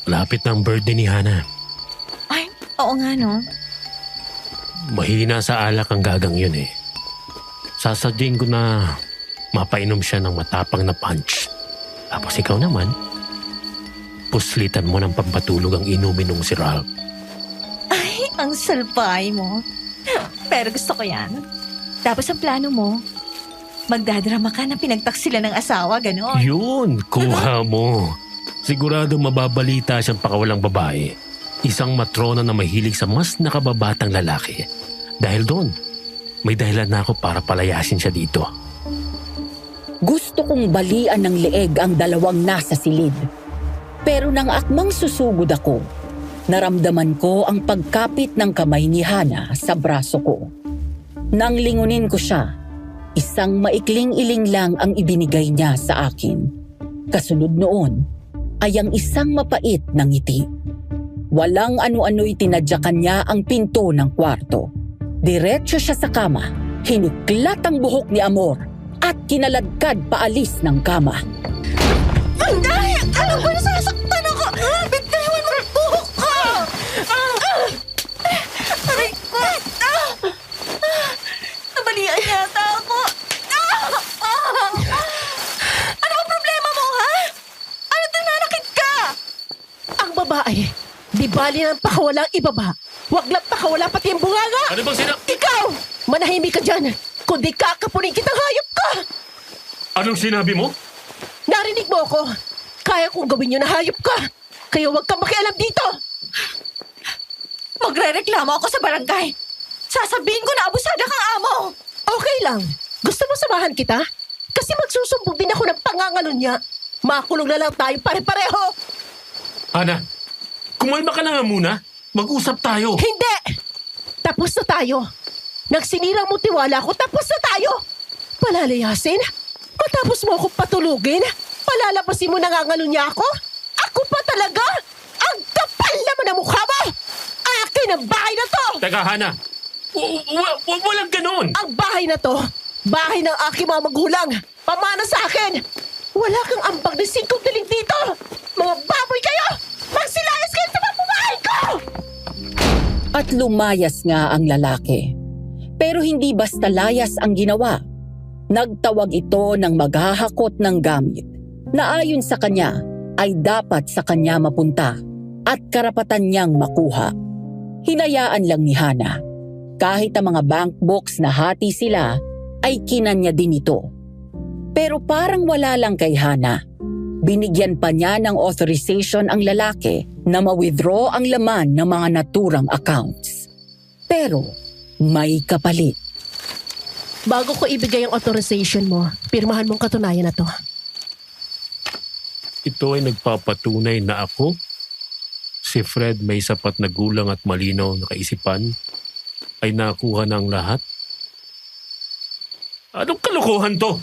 Malapit na ang birthday ni Hana. Ay, oo nga no. Mahina sa alak ang gagang yun eh. Sasadyhin ko na mapainom siya ng matapang na punch. Tapos ikaw naman, puslitan mo ng pampatulog ang inumin ng si Ralph. Ay, ang salpay mo. Pero gusto ko yan. Tapos ang plano mo, magdadrama ka na pinagtaksila ng asawa, gano'n. Yun, kuha mo. Sigurado mababalita siyang pakawalang babae. Isang matrona na mahilig sa mas nakababatang lalaki. Dahil doon, may dahilan na ako para palayasin siya dito. Gusto kong balian ng leeg ang dalawang nasa silid. Pero nang akmang susugod ako, naramdaman ko ang pagkapit ng kamay ni Hana sa braso ko. Nang lingunin ko siya, isang maikling iling lang ang ibinigay niya sa akin. Kasunod noon ay ang isang mapait na ngiti. Walang ano-ano'y tinadyakan niya ang pinto ng kwarto. Diretso siya sa kama, hinuklat ang buhok ni Amor at kinaladkad paalis ng kama. Ay! Ano ba nasasaktan ako? Bigtayan mo ang buhok ko! Aray ko! Nabalian yata ako! Ano ang problema mo, ha? Ano nananakit ka? Ang babae, di bali ng pakawalang ibaba. Huwag lang pakawala pati ang bunganga. Ano bang Ikaw! Manahimik ka dyan. Kundi kakapunin kitang hayop ka. Anong sinabi mo? Narinig mo ako. Kaya kong gawin yun na hayop ka. Kaya huwag kang makialam dito. Magre-reklamo ako sa barangay. Sasabihin ko na abusada kang amo. Okay lang. Gusto mo samahan kita? Kasi magsusumbong din ako ng panganganon niya. Makulong na lang tayo pare-pareho. Hana, kumalma ka na nga muna. Mag-usap tayo. Hindi! Tapos na tayo. Nagsinirang mo tiwala ko, tapos na tayo. Palalayasin? Matapos mo akong patulugin? Palalabasin mo nanganganon niya ako? Ako pa talaga? Ang kapal naman ang mukha mo! Akin ang bahay na to! Teka, Hana. Walang ganon. Ang bahay na to, bahay ng aking mga magulang. Pamana sa akin. Wala kang ambag na singkong diling dito. Mga baboy kayo! Magsilayas kayo sa pamamahay ko! At lumayas nga ang lalaki. Pero hindi basta layas ang ginawa. Nagtawag ito ng maghahakot ng gamit na ayon sa kanya ay dapat sa kanya mapunta at karapatan niyang makuha. Hinayaan lang ni Hana. Kahit ang mga bank books na hati sila ay kinanya din ito. Pero parang wala lang kay Hana. Binigyan pa niya ng authorization ang lalaki na ma-withdraw ang laman ng mga naturang accounts. Pero may kapalit. Bago ko ibigay ang authorization mo, pirmahan mong katunayan na to. Ito ay nagpapatunay na ako, si Fred may sapat na gulang at malinaw na kaisipan, ay nakuha ng lahat. Anong kalokohan to?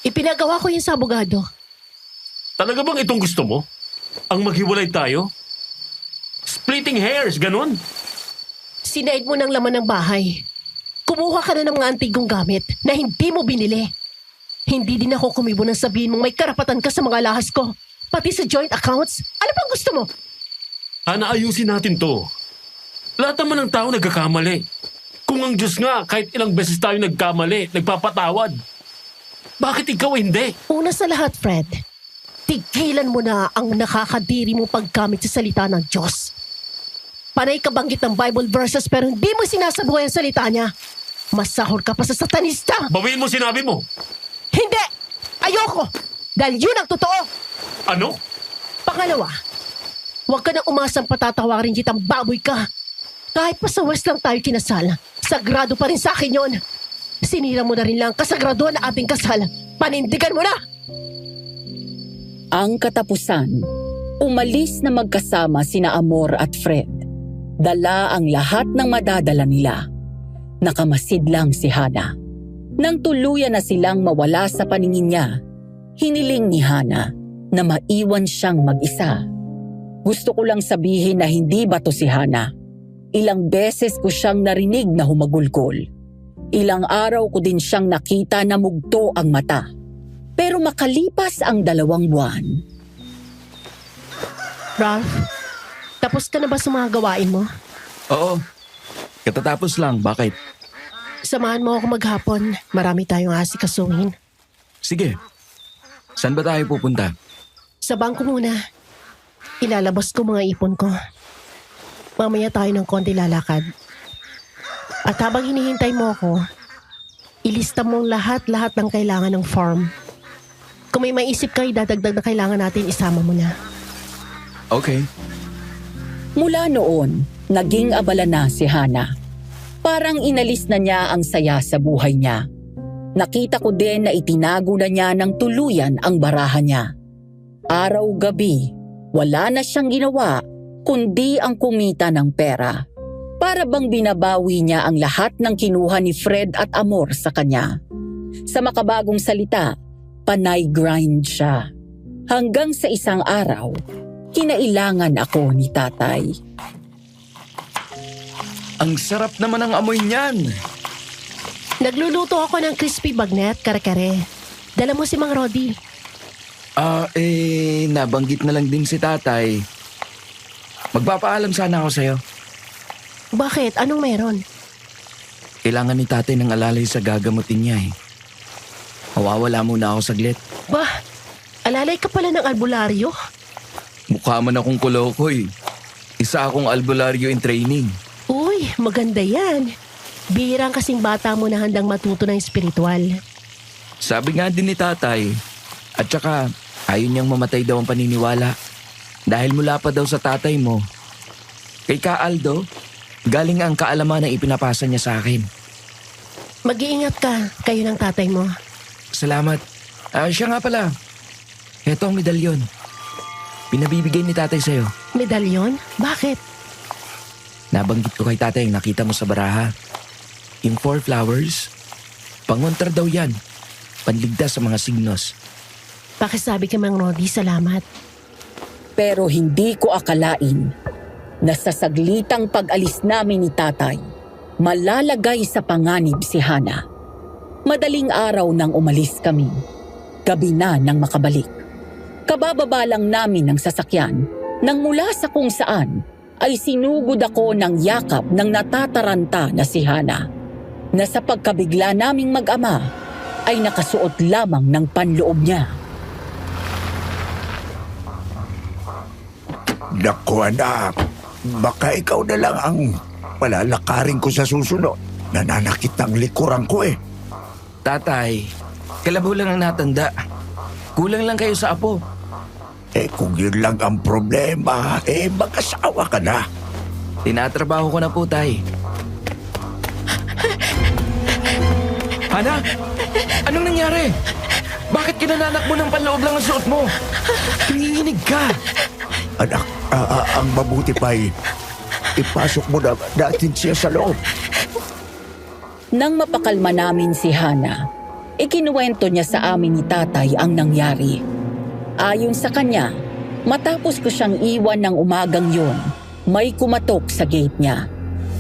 Ipinagawa ko yun sa abogado. Talaga bang itong gusto mo? Ang maghiwalay tayo? Splitting hairs, ganun? Sinaid mo ng laman ng bahay. Kumuha ka na ng mga antigong gamit na hindi mo binili. Hindi din ako kumibo nang sabihin mong may karapatan ka sa mga lahas ko. Pati sa joint accounts. Ano bang gusto mo? Hana, ayusin natin to. Lahat naman ng tao nagkakamali. Kung ang Diyos nga, kahit ilang beses tayo nagkamali, nagpapatawad. Bakit ikaw hindi? Una sa lahat, Fred, tigilan mo na ang nakakadiri mong paggamit sa salita ng Diyos. Panay ka banggit ng Bible verses pero hindi mo sinasabuhay ang salita niya. Masahol ka pa sa satanista. Bawiin mo sinabi mo. Hindi! Ayoko! Dahil yun ang totoo! Ano? Pangalawa, huwag ka nang umasang patatawarin kitang baboy ka. Kahit pa sa West lang tayo kinasal, sagrado pa rin sa akin yon. Sinira mo na rin lang kasagraduhan na ating kasal. Panindigan mo na! Ang katapusan, umalis na magkasama sina Amor at Fred. Dala ang lahat ng madadala nila. Nakamasid lang si Hana. Nang tuluyan na silang mawala sa paningin niya, Hiniling ni Hana na maiwan siyang mag-isa. Gusto ko lang sabihin na hindi ba to si Hana. Ilang beses ko siyang narinig na humagulgol. Ilang araw ko din siyang nakita na mugto ang mata. Pero makalipas ang 2 buwan, Ralph, tapos ka na ba sa mga gawain mo? Oo. Katatapos lang. Bakit? Samahan mo ako maghapon. Marami tayong asikasuhin. Sige. Saan ba tayo pupunta? Sa bangko muna. Ilalabas ko mga ipon ko. Mamaya tayo ng konti lalakad. At habang hinihintay mo ako, ilista mo lahat-lahat ng kailangan ng farm. Kung may maisip ka, idadagdag na kailangan natin, isama mo na. Okay. mula noon, naging abala na si Hana. Parang inalis na niya ang saya sa buhay niya. Nakita ko din na itinago na niya ng tuluyan ang barahan niya. Araw-gabi, wala na siyang ginawa kundi ang kumita ng pera. Para bang binabawi niya ang lahat ng kinuha ni Fred at Amor sa kanya. Sa makabagong salita, panay grind siya. Hanggang sa isang araw, kinailangan ako ni tatay. Ang sarap naman ang amoy niyan. Nagluluto ako ng crispy bagnet, kare-kare. Dala mo si Mang Rodi. Nabanggit na lang din si tatay. Magpapaalam sana ako sa'yo. Bakit? Anong meron? Kailangan ni tatay ng alalay sa gagamutin niya eh. Mawawala muna ako saglit. Bah, alalay ka pala ng albularyo? Mukha man akong kulokoy. Isa akong albularyo in training. Uy, maganda yan. Bihirang kasing bata mo na handang matuto ng espiritual. Sabi nga din ni tatay. At saka, ayaw niyang mamatay daw ang paniniwala. Dahil mula pa daw sa tatay mo. Kay Ka Aldo, galing ang kaalaman na ipinapasa niya sa akin. Mag-iingat ka, kayo ng tatay mo. Salamat. Siya nga pala. Heto ang medalyon. Pinabibigay ni tatay sa'yo. Medalyon? Bakit? Nabanggit ko kay tatay ang nakita mo sa baraha. Yung 4 flowers. Pangontra daw yan. Panligtas sa mga signos. Pakisabi kay Mang Rodi, salamat. Pero hindi ko akalain na sa saglitang pag-alis namin ni tatay, malalagay sa panganib si Hana. Madaling araw nang umalis kami. Gabi na nang makabalik. Kabababa lang namin ng sasakyan nang mula sa kung saan ay sinugod ako ng yakap ng natataranta na si Hana, na sa pagkabigla naming mag-ama ay nakasuot lamang ng panloob niya. Naku anak, baka ikaw na lang ang palalakarin ko sa susunod. Nananakit ang likuran ko eh. Tatay, kalabaw lang ang natanda. Kulang lang kayo sa apo. Kung yun lang ang problema, mag-asawa ka na. Tinatrabaho ko na po, tay. Hana? Anong nangyari? Bakit kinananak mo ng panloob lang ang suot mo? Nanginginig ka. Anak, ang mabuti pa'y ipasok mo na natin siya sa loob. Nang mapakalma namin si Hana, ikinuwento niya sa amin ni tatay ang nangyari. Ayon sa kanya, matapos ko siyang iwan ng umagang yon, may kumatok sa gate niya.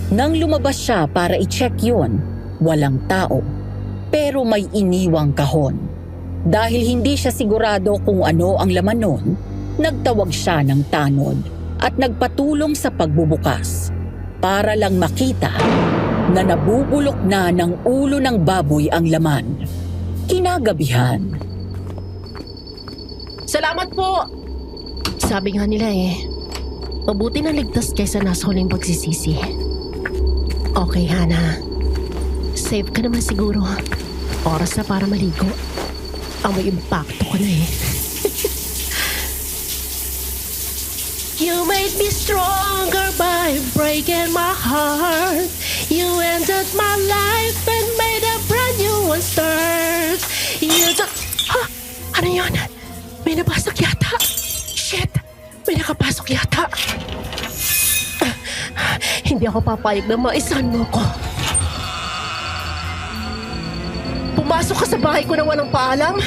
Nang lumabas siya para i-check yon, walang tao. Pero may iniwang kahon. Dahil hindi siya sigurado kung ano ang laman nun, nagtawag siya ng tanod at nagpatulong sa pagbubukas para lang makita na nabubulok na ng ulo ng baboy ang laman. Kinagabihan. Salamat po! Sabi nga nila mabuti na ligtas kaysa nasa huling pagsisisi. Okay, Hana. Safe ka naman siguro. Oras na para maligo. Amoy impacto ko na You made me stronger by breaking my heart. You ended my life and made a brand new one start. Ano yun? May napasok yata. Shit! May nakapasok yata. Hindi ako papayag na maisan mo ko. Pumasok ka sa bahay ko na walang paalam?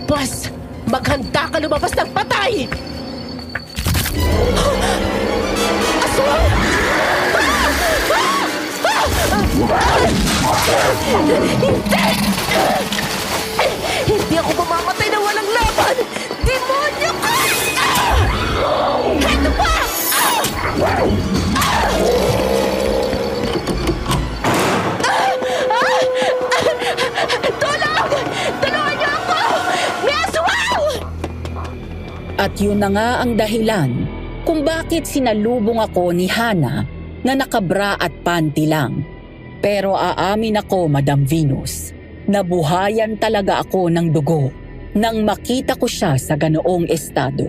Boss, Maghanda ka lumabas ng patay! Aswang! Hindi ako mamamatay na walang laban! Demonyo ka! Ito pa! Tulong! Tulungan niyo ako! May aswang! At yun na nga ang dahilan kung bakit sinalubong ako ni Hana na nakabra at panty lang. Pero aamin ako, Madam Venus, nabuhayan talaga ako ng dugo nang makita ko siya sa ganoong estado.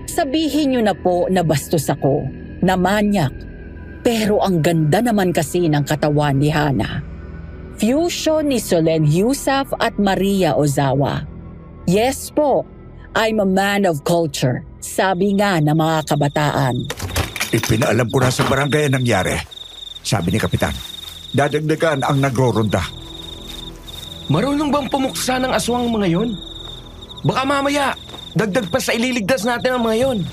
Sabihin niyo na po na bastos ako, na manyak, pero ang ganda naman kasi ng katawan ni Hana. Fusion ni Solen Yusaf at Maria Ozawa. Yes po, I'm a man of culture, sabi nga ng mga kabataan. Ipinaalam ko na sa barangay ang nangyari. Sabi ni Kapitan, dadagdagan ang nagroronda. Marunong bang pumuksa ng aswang mga yon? Baka mamaya, dagdag pa sa ililigtas natin ang mga yon.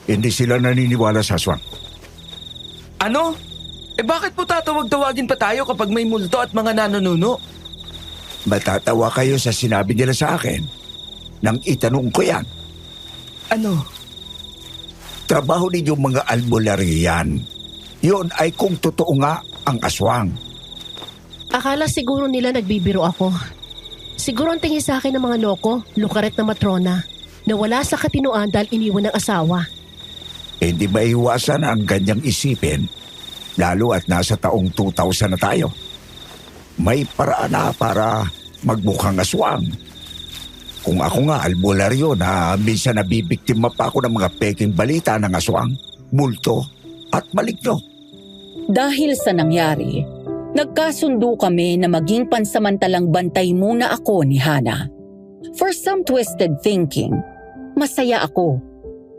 Hindi sila naniniwala sa aswang. Ano? Bakit po tatawag-tawagin pa tayo kapag may multo at mga nanonuno? Matatawa kayo sa sinabi nila sa akin nang itanong ko yan. Ano? Trabaho ninyong mga albularyan. Yun ay kung totoo nga ang aswang. Akala siguro nila nagbibiro ako. Siguro ang tingin sa akin ng mga loko, lukaret na matrona, na wala sa katinuan dahil iniwan ng asawa. Hindi maiwasan ang ganyang isipin, lalo at nasa taong 2000 na tayo. May paraan na para magmukhang aswang. Kung ako nga albularyo na minsan nabibiktima pa ako ng mga peking balita ng aswang, multo at maligno. Dahil sa nangyari, nagkasundo kami na maging pansamantalang bantay muna ako ni Hana. For some twisted thinking, masaya ako.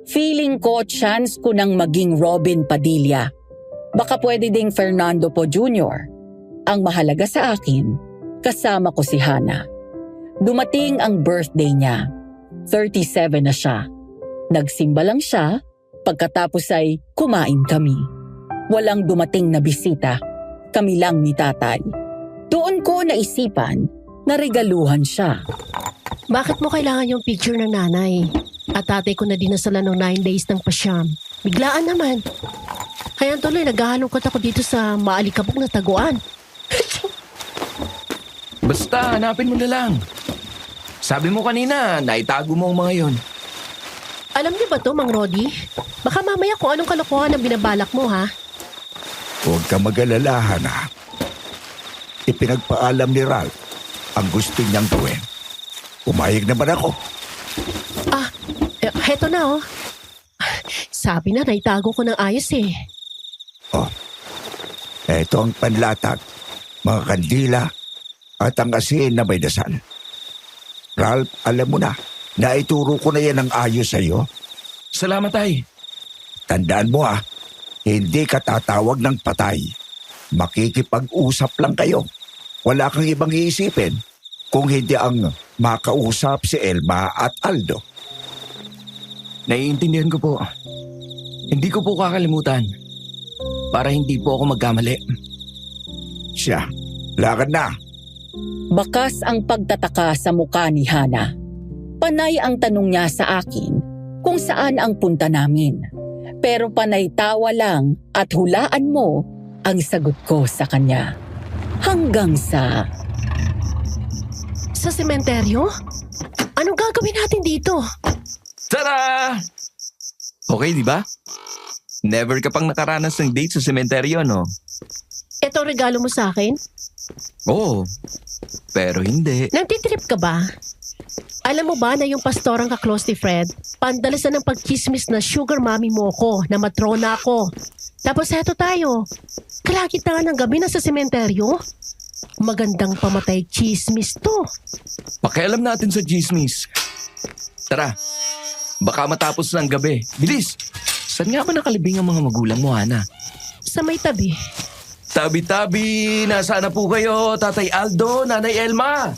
Feeling ko chance ko nang maging Robin Padilla. Baka pwede ding Fernando Po Jr. Ang mahalaga sa akin, kasama ko si Hana. Dumating ang birthday niya. 37 na siya. Nagsimba lang siya, pagkatapos ay kumain kami. Walang dumating na bisita. Kami lang ni tatay. Doon ko naisipan na regaluhan siya. Bakit mo kailangan yung picture ng nanay? At tatay ko na dinasalan ng 9 days ng pasyam. Biglaan naman. Kaya tuloy naghahalongkat ako dito sa maalikabok na taguan. Basta, hanapin mo na lang. Sabi mo kanina, naitago mo ang mga yon. Alam niyo ba to, Mang Rodi? Baka mamaya kung anong kalokohan ang binabalak mo, ha? Huwag ka mag-alala, Hana. Ipinagpaalam ni Ralph ang gusto niyang gawin. Pumayag naman ako. Heto na, oh. Sabi na, naitago ko ng ayos, eh. Oh, eto ang panlatag, mga kandila at ang asin na may dasal. Ralph, alam mo na, naituro ko na yan ng ayos sa'yo. Salamat, tay. Tandaan mo hindi ka tatawag ng patay. Makikipag-usap lang kayo. Wala kang ibang iisipin kung hindi ang makausap si Elma at Aldo. Naiintindihan ko po. Hindi ko po kakalimutan. Para hindi po ako magkamali. Siya, lakad na. Bakas ang pagtataka sa mukha ni Hana. Panay ang tanong niya sa akin kung saan ang punta namin. Pero panay tawa lang at hulaan mo ang sagot ko sa kanya. Hanggang sa... Sa sementeryo? Anong gagawin natin dito? Tara! Okay, di ba? Never ka pang nakaranas ng date sa sementeryo, no? Ito regalo mo sa akin? Oo. Pero hindi. Nagtitrip ka ba? Alam mo ba na yung pastorang ka-close ni Fred, pandalasan ng pagkismis na sugar mommy mo ko, na matrona ako. Tapos heto tayo. Kalakit na nga ng gabi na sa sementeryo. Magandang pamatay chismis to. Pakialam natin sa chismis. Tara. Baka matapos ng gabi. Bilis! Saan nga ba nakalibing ang mga magulang mo, Hana? Sa may tabi. Tabi-tabi, nasaan na po kayo, Tatay Aldo, Nanay Elma?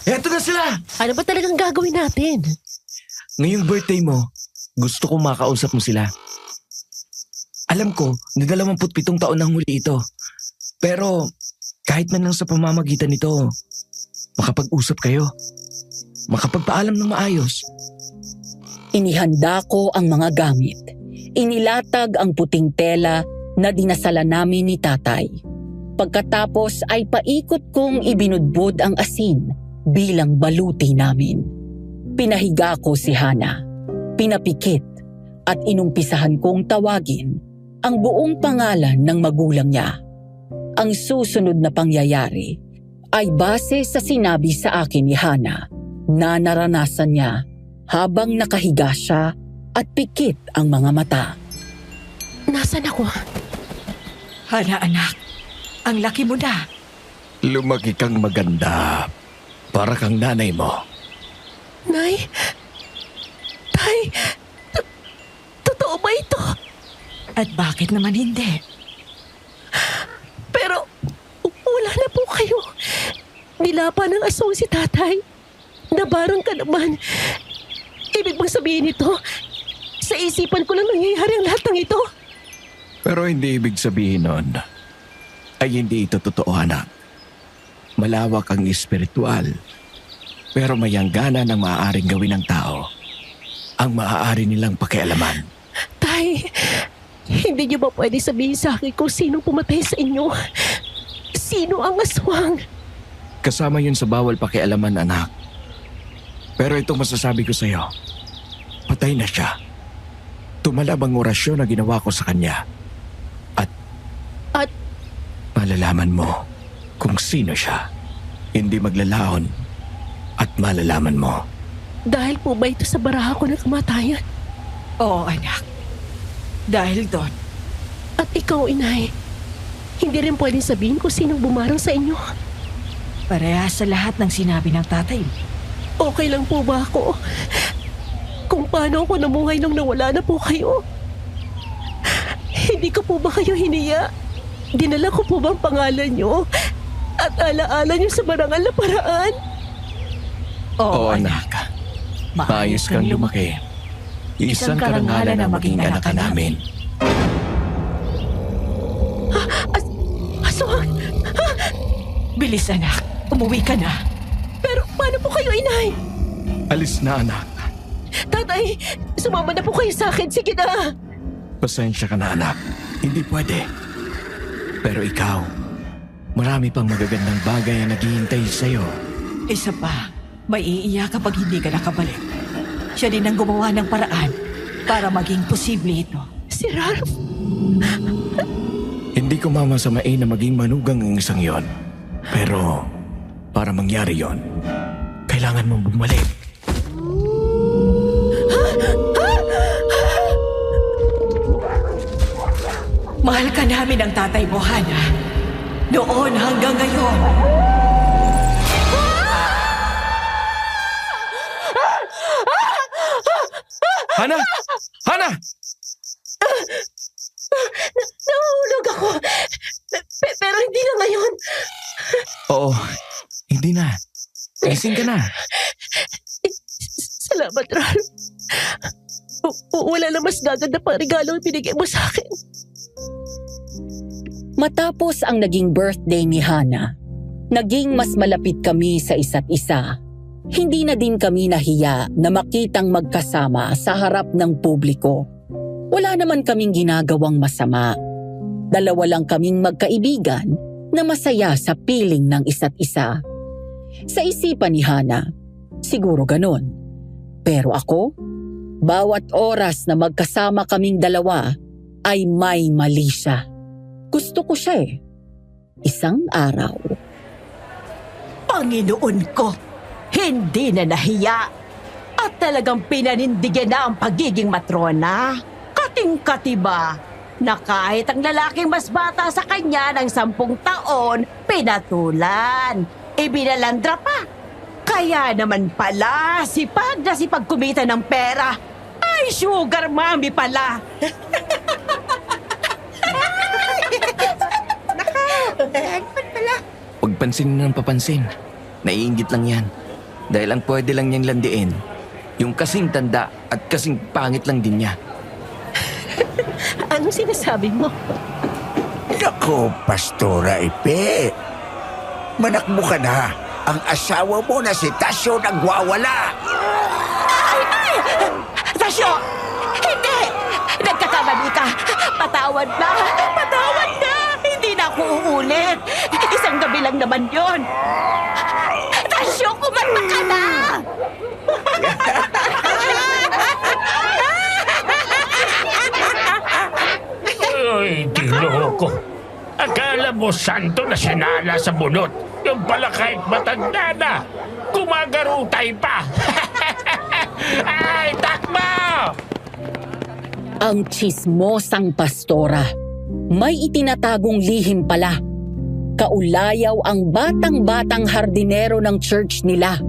Eto na sila! Ano ba talagang gagawin natin? Ngayong birthday mo, gusto ko makausap mo sila. Alam ko na 27 taon nang huli ito. Pero kahit man lang sa pamamagitan nito, makapag-usap kayo. Makapagpaalam ng maayos. Inihanda ko ang mga gamit. Inilatag ang puting tela na dinasala namin ni tatay. Pagkatapos ay paikot kong ibinudbod ang asin bilang baluti namin. Pinahiga ko si Hana, pinapikit at inumpisahan kong tawagin ang buong pangalan ng magulang niya. Ang susunod na pangyayari ay base sa sinabi sa akin ni Hana na naranasan niya habang nakahiga siya at pikit ang mga mata. Nasaan ako? Hana, anak. Ang laki mo na. Lumaki kang maganda. Para kang nanay mo. Nay? Tay? Totoo ba ito? At bakit naman hindi? Pero wala na po kayo. Nilapa ng aswang si tatay. Nabarang ka naman. Ibig bang sabihin ito? Sa isipan ko lang nangyayari ang lahat ng ito. Pero hindi ibig sabihin nun ay hindi ito totoo, anak. Malawak ang espiritual. Pero may hangganan ng maaaring gawin ng tao ang maaari nilang pakialaman. Tay, hindi niyo ba pwede sabihin sa akin kung sinong pumatay sa inyo? Sino ang aswang? Kasama yun sa bawal pakialaman, anak. Pero itong masasabi ko sa'yo, patay na siya. Tumalab ang orasyon na ginawa ko sa kanya. At malalaman mo kung sino siya. Hindi maglalaon at malalaman mo. Dahil po ba ito sa baraha ko ng kamatayan? Oo, anak. Dahil doon. At ikaw, inay, hindi rin pwedeng sabihin kung sinong bumarang sa inyo. Parehas sa lahat ng sinabi ng tatay mo. Okay lang po ba ako? Kung paano ako namuhay nung nawala na po kayo? Hindi ko po ba kayo hiniya? Dinala ko po bang pangalan nyo? At alaala nyo sa marangal na paraan? Oo, anak. Maayos kang lumaki. Isang karangalan na maging anak ka namin. Aswang! Bilis, anak. Umuwi ka na. Pero paano po kayo, inay? Alis na, anak. Tatay, sumama na po kayo sa akin. Sige na. Pasensya ka na, anak. Hindi pwede. Pero ikaw, marami pang magagandang bagay ang naghihintay sa'yo. Isa pa, may iiyak kapag hindi ka nakabalik. Siya din ang gumawa ng paraan para maging posible ito. Si Ralph? Hindi ko mamasamain na maging manugang ang isang yon. Pero, para mangyari yon, kailangan mong bumalik. Mahal ka namin ang tatay mo, Hana. Noon hanggang ngayon. Hana! Hana! Nahulog ako. Pero hindi na ngayon. Oo, hindi na. Gising ka na. Salamat, Ralph. Wala na mas gaganda pang regalo ang binigay mo sa akin. Matapos ang naging birthday ni Hana, naging mas malapit kami sa isa't isa. Hindi na din kami nahiya na makitang magkasama sa harap ng publiko. Wala naman kaming ginagawang masama. Dalawa lang kaming magkaibigan na masaya sa piling ng isa't isa. Sa isipan ni Hana, siguro ganon. Pero ako, bawat oras na magkasama kaming dalawa ay may mali siya. Gusto ko siya eh. Isang araw. Panginoon ko, hindi na nahiya at talagang pinanindigan na ang pagiging matrona. Kating-kati ba na kahit ang lalaking mas bata sa kanya ng 10 taon, pinatulan, ibinalandra pa. Kaya naman pala, sipag na sipag kumita ng pera. Ay, sugar mommy pala. Huwag pansinin ng papansin. Naiinggit lang yan. Dahil ang pwede lang niyang landiin, yung kasing tanda at kasing pangit lang din niya. Anong sinasabi mo? Nako, Pastora Ipe. Manakbo ka na. Ang asawa mo na si Tasyo nagwawala. Tasyo! Hindi! Nagkakamali ka! Patawad na! Patawad na! Hindi na ako uulit! Isang gabi lang naman yon. Tasyo, kumalma ka na! Ay, ginoo ko. Akala mo santo na sinala sa bunot. Yung pala kahit matanda na, gumagarutay pa. Ay, takbo! Ang tsismosang pastora. May itinatagong lihim pala. Kaulayaw ang batang-batang hardinero ng church nila.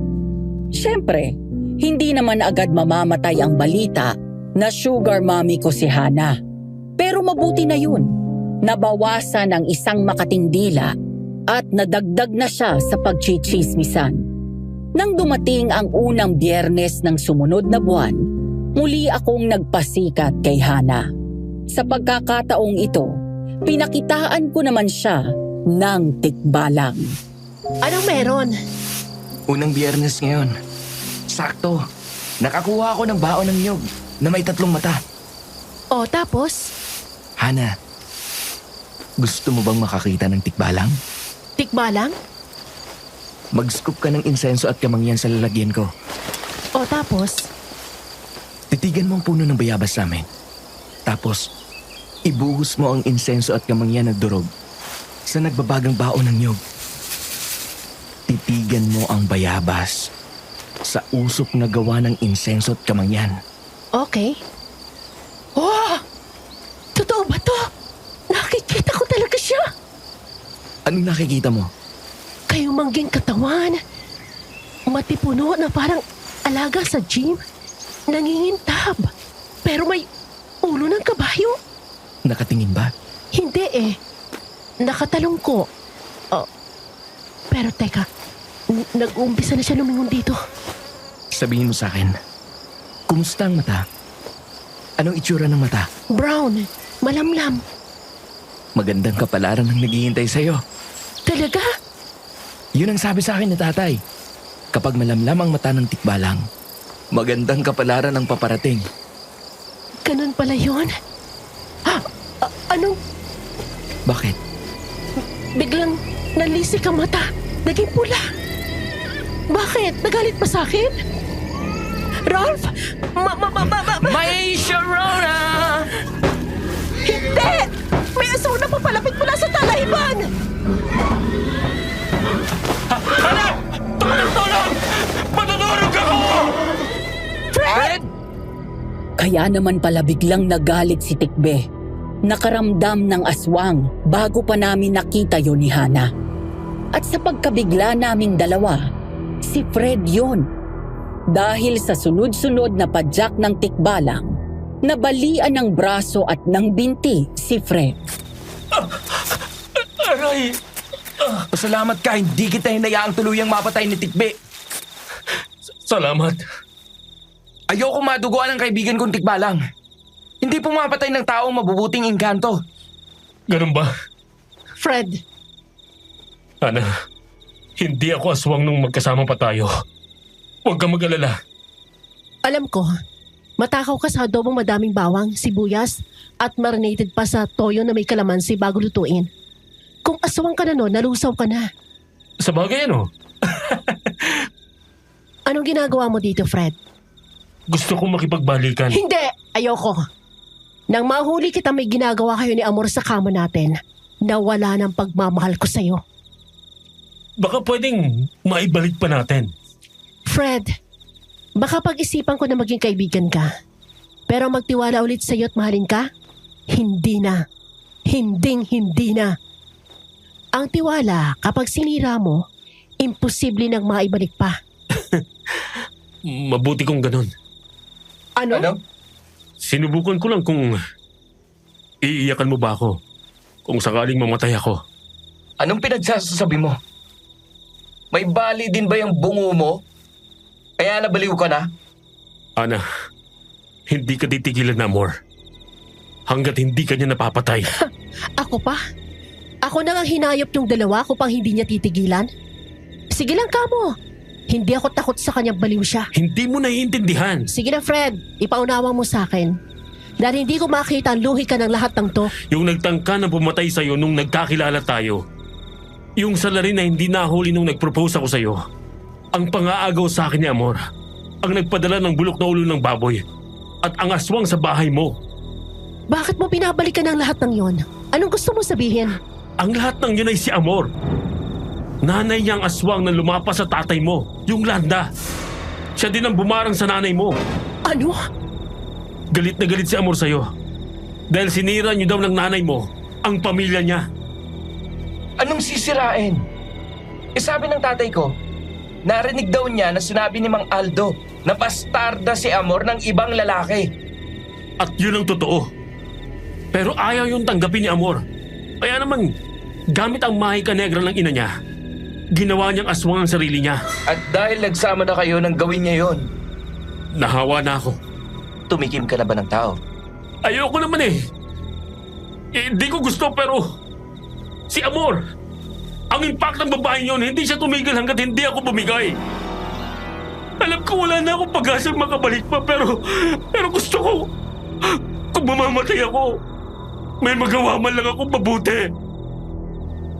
Siyempre, hindi naman agad mamamatay ang balita na sugar mommy ko si Hana. Pero mabuti na yun. Nabawasan ang isang makating dila at nadagdag na siya sa pagchichismisan. Nang dumating ang unang Biyernes ng sumunod na buwan, muli akong nagpasikat kay Hana. Sa pagkakataong ito, pinakitaan ko naman siya ng tikbalang. Anong meron? Unang Biyernes ngayon. Sakto. Nakakuha ako ng baon ng niyog na may 3 mata. O, tapos? Hana, gusto mo bang makakita ng tikbalang? Tikbalang? Mag-scoop ka ng insenso at kamangyan sa lalagyan ko. O, tapos? Titigan mo ang puno ng bayabas sa amin. Tapos, ibuhos mo ang insenso at kamangyan na durog sa nagbabagang baon ng niyog. Titigan mo ang bayabas sa usok na gawa ng insenso at kamangyan. Okay. Oh! Totoo ba to? Nakikita ko talaga siya. Anong nakikita mo? Kayumangging katawan. Matipuno na parang alaga sa gym. Nangingintab. Pero may ulo ng kabayo. Nakatingin ba? Hindi eh. Nakatalong ko. Oh. Pero teka, nag-uumpisa na siya lumingon dito. Sabihin mo sa akin, kumusta ang mata? Anong itsura ng mata? Brown. Malamlam. Magandang kapalaran ang naghihintay sa'yo. Talaga? Yun ang sabi sa akin ni tatay. Kapag malamlam ang mata ng tikbalang, magandang kapalaran ang paparating. Ganun pala yun? Anong Bakit? biglang nalisik ang mata? Naging pula. Bakit? Nagalit ba sa akin? Rolf? May Sharona! Hindi! May aso na papalapit mula sa talayban! Hala! Tulong! Matutulog ako! Fred! Kaya naman pala biglang nagalit si Tikbe. Nakaramdam ng aswang bago pa namin nakita yon ni Hana. At sa pagkabigla naming dalawa, si Fred yon. Dahil sa sunod-sunod na padyak ng tikbalang, nabalian ng braso at ng binti si Fred. Aray! Pasalamat ka, hindi kita hinayaang tuluyang mapatay ni Tikbe. Salamat. Ayoko maduguan ang kaibigan kong tikbalang. Hindi pumapatay ng taong mabubuting engkanto. Ganun ba? Fred, Ana, hindi ako aswang nung magkasama pa tayo. Huwag kang mag-alala. alam ko, matakaw ka sa adobong madaming bawang, sibuyas, at marinated pa sa toyo na may kalamansi bago lutuin. Kung aswang ka na nun, nalusaw ka na. Sa bagay ano? Anong ginagawa mo dito, Fred? Gusto kong makipagbalikan. Hindi! Ayoko! Nang mahuli kita may ginagawa kayo ni Amor sa kama natin, nawala ng pagmamahal ko sa'yo. Baka pwedeng maibalik pa natin. Fred, baka pag-isipan ko na maging kaibigan ka. Pero magtiwala ulit sa'yo at mahalin ka? Hindi na. Hindi na. Ang tiwala, kapag sinira mo, imposible nang maibalik pa. Mabuti kong ganun. Ano? Sinubukan ko lang kung iiyakan mo ba ako kung sakaling mamatay ako. Anong pinagsasabi mo? May bali din ba yung bungo mo? Kaya nabaliw ka na? Ana, hindi ka titigilan na, Amor. Hanggat hindi ka niya napapatay. Ako pa? Ako nang ang hinayop yung dalawa ko pang hindi niya titigilan? Sige lang kamo. Hindi ako takot sa kanyang baliw siya. Hindi mo naiintindihan. Sige na Fred, ipaunawa mo sa akin. Dahil hindi ko makita ang luhi ka ng lahat ng to. Yung nagtangka na pumatay sa'yo nung nagkakilala tayo. Yung salarin na hindi nahuli nung nag-propose ako sa'yo. Ang pang-aagaw sa akin ni Amor. Ang nagpadala ng bulok na ulo ng baboy. At ang aswang sa bahay mo. Bakit mo binabalikan ang lahat ng yon? Anong gusto mo sabihin? Ang lahat ng yun ay si Amor. Nanay niya ang aswang na lumapas sa tatay mo, yung Landa. Siya din ang bumarang sa nanay mo. Ano? Galit na galit si Amor sa'yo. Dahil sinira niyo daw ng nanay mo ang pamilya niya. Anong sisirain? Sabi ng tatay ko, narinig daw niya na sinabi ni Mang Aldo na bastarda si Amor ng ibang lalaki. At yun ang totoo. Pero ayaw yung tanggapin ni Amor. Kaya naman, gamit ang mahika negra ng ina niya, ginawa niyang aswang ang sarili niya. At dahil nagsama na kayo nang gawin niya yon, Nahawa na ako. tumikim ka na ba ng tao? Ayoko naman eh. Hindi ko gusto pero si Amor, ang impact ng babae yun, hindi siya tumigil hanggat hindi ako bumigay. Alam ko wala na akong pag-asang makabalik pa pero gusto ko, kung mamamatay ako, may magawa man lang akong mabuti.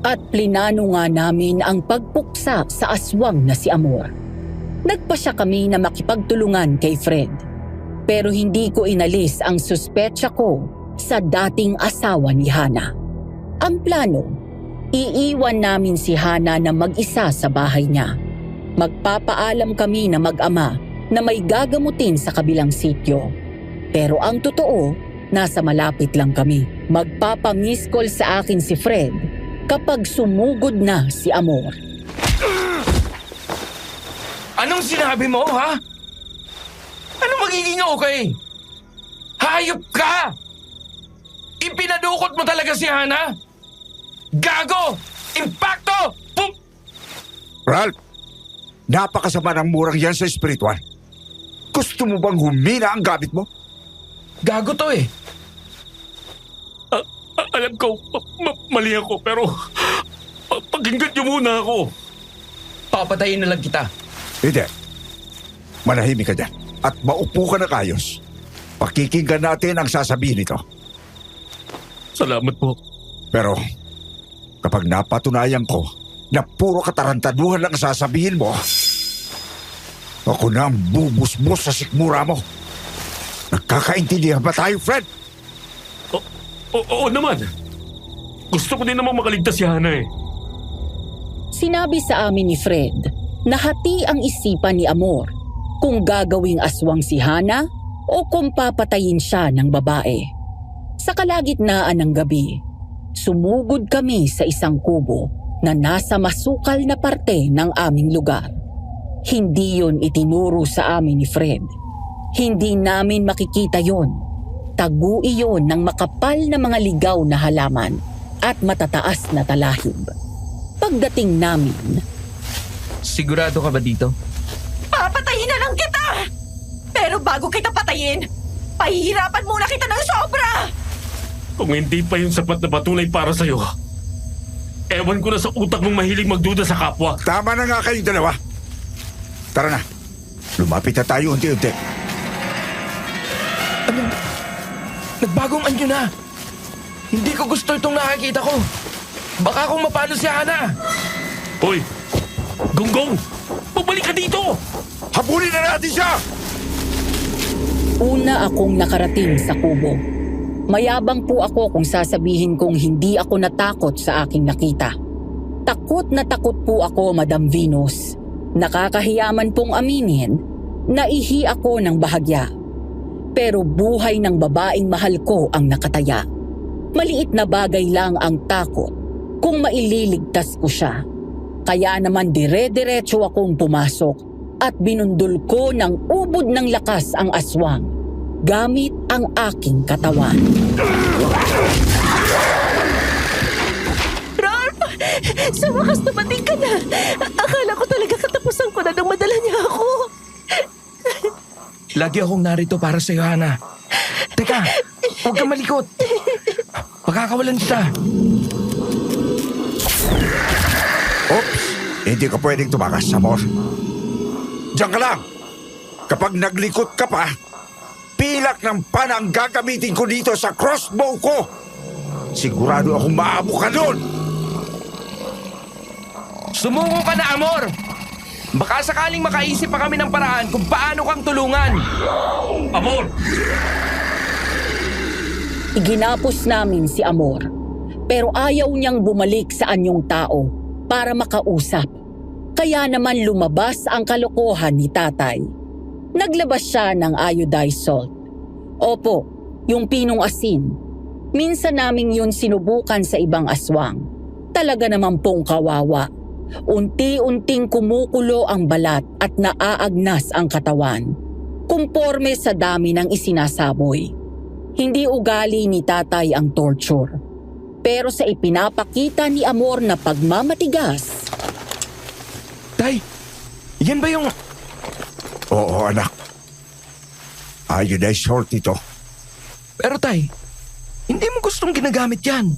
At plinano nga namin ang pagpuksa sa aswang na si Amor. Nagpasya kami na makipagtulungan kay Fred. Pero hindi ko inalis ang suspetsya ko sa dating asawa ni Hana. Ang plano, iiwan namin si Hana na mag-isa sa bahay niya. Magpapaalam kami na mag-ama na may gagamutin sa kabilang sityo. Pero ang totoo, nasa malapit lang kami. Magpapa-miss call sa akin si Fred kapag sumugod na si Amor. Anong sinabi mo, ha? Ano magiging okay? Hayop ka! Ipinadukot mo talaga si Hana? Gago! Impacto! Pum! Ralph, napakasama ng murang yan sa espiritual. Gusto mo bang humina ang gamit mo? Gago to eh. Alam ko, mali ako pero pakinggan niyo muna ako. Papatayin na lang kita. Hindi. Manahimik ka dyan at maupo ka na kayos. Pakikinggan natin ang sasabihin nito. Salamat po. Pero kapag napatunayan ko na puro katarantaduhan lang ang sasabihin mo, ako na ang bubusbos sa sikmura mo. Nagkakaintindihan ba tayo, Fred? Oo naman. Gusto ko din naman makaligtas si Hana eh. Sinabi sa amin ni Fred na hati ang isipan ni Amor kung gagawing aswang si Hana o kung papatayin siya ng babae. Sa kalagitnaan ng gabi, sumugod kami sa isang kubo na nasa masukal na parte ng aming lugar. Hindi yon itinuro sa amin ni Fred. Hindi namin makikita yon. Tagu iyon ng makapal na mga ligaw na halaman at matataas na talahib. Pagdating namin, Sigurado ka ba dito? Papatayin na lang kita! Pero bago kita patayin, pahihirapan muna kita ng sobra! Kung hindi pa yung sapat na patunay para sa'yo, ewan ko na sa utak mong mahilig magduda sa kapwa. Tama na nga kayong dalawa. Tara na. Lumapit na tayo unti-unti. Nagbagong anyo na. Hindi ko gusto itong nakakita ko. Baka kung mapano si Hana. Hoy! Gonggong! Pabalik ka dito! Habulin na natin siya! una akong nakarating sa kubo. Mayabang po ako kung sasabihin kong hindi ako natakot sa aking nakita. Takot na takot po ako, Madam Venus. Nakakahiyaman pong aminin na ihi ako ng bahagya. Pero buhay ng babaeng mahal ko ang nakataya. Maliit na bagay lang ang takot kung maililigtas ko siya. Kaya naman dire-diretso akong pumasok at binundol ko ng ubod ng lakas ang aswang gamit ang aking katawan. Rolf! Sa wakas dumating ka na. Akala ko talaga katapusan ko na nang madala niya ako. Lagi akong narito para sa'yo, Hana. Teka, huwag kang malikot. Pagkakawalan kita. Oops, hindi ka pwedeng tumakas, Amor. Diyan ka lang. Kapag naglikot ka pa, pilak ng pana ang gagamitin ko dito sa crossbow ko. Sigurado akong maamo ka doon. Sumuko ka na, Amor! Baka sakaling makaisip pa kami ng paraan kung paano kang tulungan. Amor! Iginapos namin si Amor, pero ayaw niyang bumalik sa anyong tao para makausap. Kaya naman lumabas ang kalokohan ni tatay. Naglabas siya ng iodized salt. Opo, yung pinong asin. Minsan naming yun sinubukan sa ibang aswang. Talaga naman pong kawawa. Unti-unting kumukulo ang balat at naaagnas ang katawan. Kumporme sa dami ng isinasaboy. Hindi ugali ni tatay ang torture. Pero sa ipinapakita ni Amor na pagmamatigas, Tay, yan ba yung... Oo, anak. Iodized salt ito. Pero tay, hindi mo gustong ginagamit yan.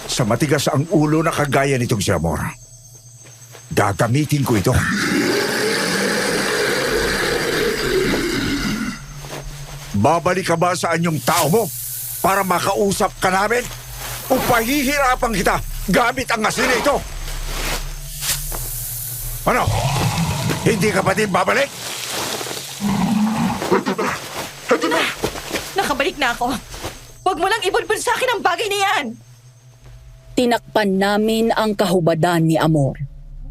Sa matigas ang ulo na kagaya nitong si Amor, gagamitin ko ito. Babalik ka ba sa anyong tao mo para makausap ka namin? O pahihirapan kita gamit ang asin na ito? Ano? Hindi ka pa din babalik? Nakabalik na ako. Huwag mo lang ibulbul sa akin ang bagay na yan. tinakpan namin ang kahubadan ni Amor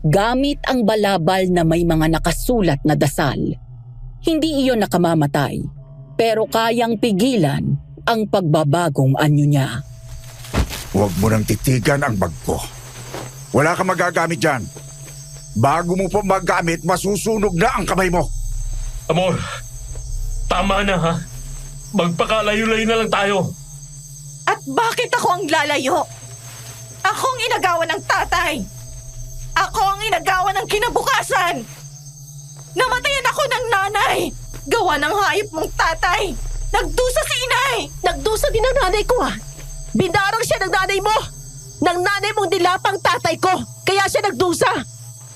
gamit ang balabal na may mga nakasulat na dasal. Hindi iyon nakamamatay, pero kayang pigilan ang pagbabagong anyo niya. Huwag mo nang titigan ang bag ko. Wala kang magagamit dyan. Bago mo pa magamit, masusunog na ang kamay mo. Amor, tama na ha. Magpakalayo-layo na lang tayo. At bakit ako ang lalayo? Ako ang inagawa ng tatay. Ako ang inagawa ng kinabukasan. Namatayan ako ng nanay. Gawa ng hayop mong tatay. Nagdusa si inay. Nagdusa din ang nanay ko ah. Binarang siya ng nanay mo. Ng nanay mong dilapang tatay ko. Kaya siya nagdusa.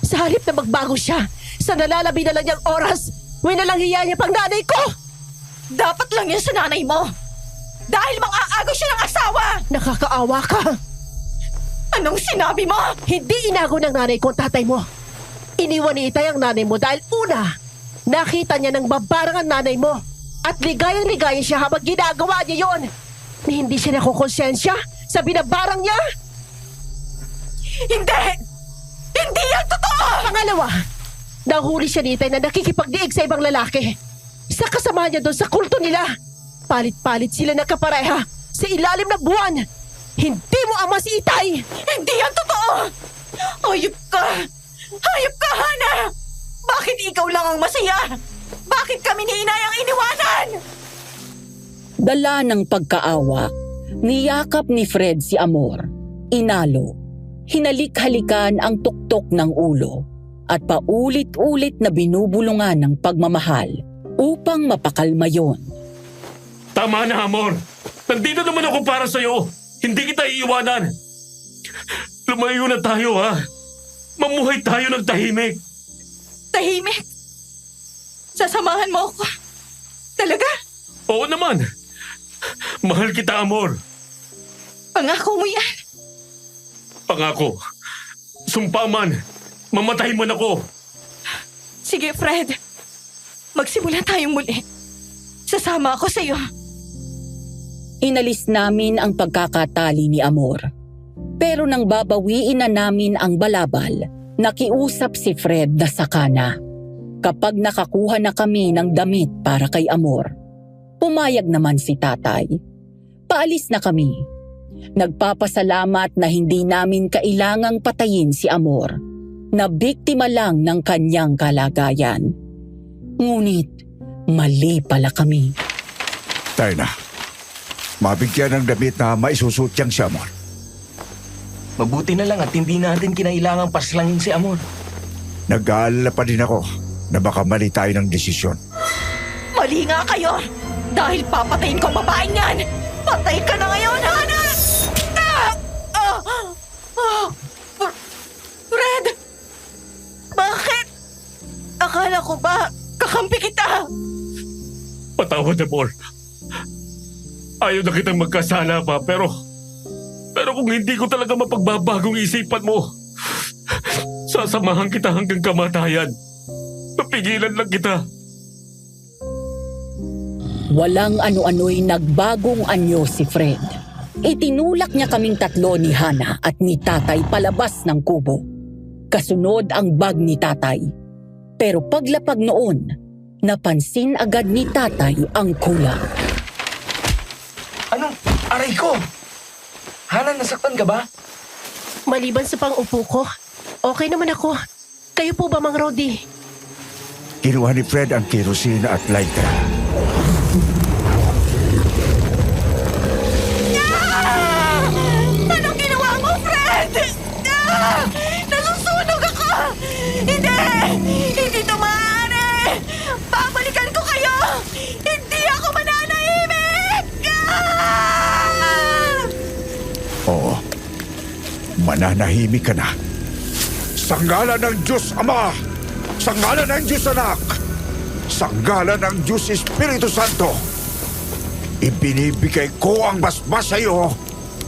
Sa halip na magbago siya, sa nalalabi na lang niyang oras, winalang hiya niya pang nanay ko. Dapat lang yan sa nanay mo. Dahil mang-aagaw siya ng asawa. Nakakaawa ka. Anong sinabi mo? Hindi inago ng nanay ko ang tatay mo. Iniwan ni Itay ang nanay mo dahil una, nakita niya ng babarang ang nanay mo. At ligayang-ligaya siya habang ginagawa niya yon. Na hindi siya nakukonsensya sa binabarang niya. Hindi! Hindi yan totoo! Pangalawa, nahuli siya ni Itay na nakikipagdiig sa ibang lalaki. Sa kasama niya doon sa kulto nila. Palit-palit sila nagkapareha sa ilalim ng buwan. Hindi mo ama si Itay! Hindi yan totoo! Hayop ka! Hayop ka, Hana! Bakit ikaw lang ang masaya? Bakit kami ni inay ang iniwanan? Dala ng pagkaawa, niyakap ni Fred si Amor. Inalo. Hinalik-halikan ang tuktok ng ulo at paulit-ulit na binubulungan ng pagmamahal upang mapakalma yon. Tama na, Amor. Nandito naman ako para sa'yo. Hindi kita iiwanan. Lumayo na tayo, ha? Mamuhay tayo ng tahimik. Tahimik? Sasamahan mo ako? Talaga? Oo naman. Mahal kita, Amor. Pangako mo yan? Pangako. Sumpa man. Mamatay man ako. Sige, Fred. Magsimula tayong muli. Sasama ako sa'yo. Inalis namin ang pagkakatali ni Amor. Pero nang babawiin na namin ang balabal, nakiusap si Fred na sakana. Kapag nakakuha na kami ng damit para kay Amor, pumayag naman si tatay. Paalis na kami. Nagpapasalamat na hindi namin kailangang patayin si Amor, na biktima lang ng kanyang kalagayan. Ngunit mali pala kami. Tayo na. Mabigyan ng damit na maisusuot niyang si Amor. Mabuti na lang at hindi natin kinailangang paslangin si Amor. Nag-aalala pa din ako na baka mali tayo ng desisyon. Mali nga kayo! Dahil papatayin ko ang babaeng yan! Patay ka na ngayon, Hana! Fred! Bakit? Akala ko ba kakampi kita? Patawad, Amor. Ayaw na kitang magkasala pa, pero kung hindi ko talaga mapagbabagong isipan mo, sasamahan kita hanggang kamatayan. Papigilan lang kita. Walang ano-ano'y nagbagong anyo si Fred. Itinulak niya kaming tatlo ni Hana at ni Tatay palabas ng kubo. Kasunod ang bag ni Tatay. Pero paglapag noon, napansin agad ni Tatay ang kulang. Anong aray ko? Hana, nasaktan ka ba? Maliban sa pang-upo ko, okay naman ako. Kayo po ba, Mang Rodi? Kinuha ni Fred ang kerosene at lighter. Anong ginawa mo, Fred? Nasusunog ako! Hindi! Hindi ito maaari! Babalikan ko kayo! Hindi ako mananahimik! Oo, mananahimik ka na. Sa ngalan ng Diyos Ama, sa ngalan ng Diyos Anak, sa ngalan ng Diyos Espiritu Santo, ibinibigay ko ang basbas sa iyo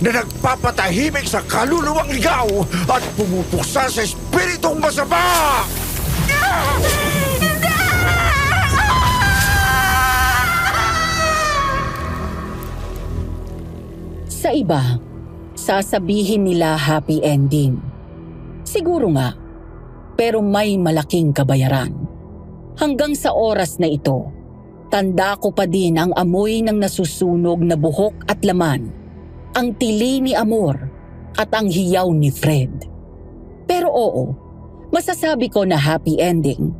na nagpapatahimik sa kaluluwang ligaw at pumupuksa sa espiritong masama! Sa iba, sasabihin nila happy ending. Siguro nga, pero may malaking kabayaran. Hanggang sa oras na ito, tanda ko pa din ang amoy ng nasusunog na buhok at laman, ang tili ni Amor at ang hiyaw ni Fred. Pero oo, masasabi ko na happy ending.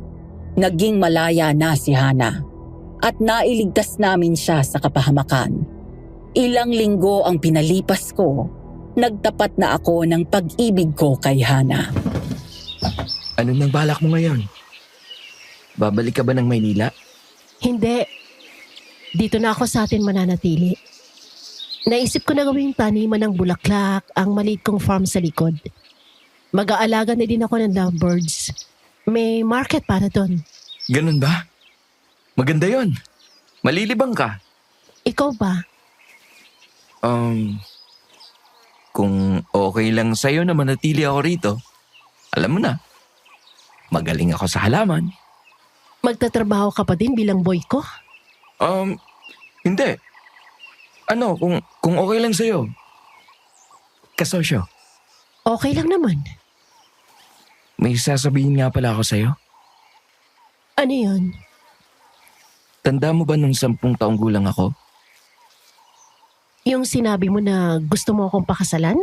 Naging malaya na si Hana at nailigtas namin siya sa kapahamakan. Ilang linggo ang pinalipas ko, nagtapat na ako ng pag-ibig ko kay Hana. Ano nang balak mo ngayon? Babalik ka ba ng Maynila? Hindi. Dito na ako sa atin mananatili. Naisip ko na gawing taniman ng bulaklak ang maliit kong farm sa likod. Mag-aalaga na din ako ng lovebirds. May market para doon. Ganun ba? Maganda yon. Malilibang ka. Ikaw ba? Kung okay lang sa'yo na manatili ako rito, alam mo na, magaling ako sa halaman. Magtatrabaho ka pa din bilang boy ko? Hindi. Kung okay lang sa'yo. Kasosyo, Okay lang naman. may sasabihin nga pala ako sa'yo. Ano yun? Tanda mo ba nung 10 taong gulang ako? Yung sinabi mo na gusto mo akong pakasalan?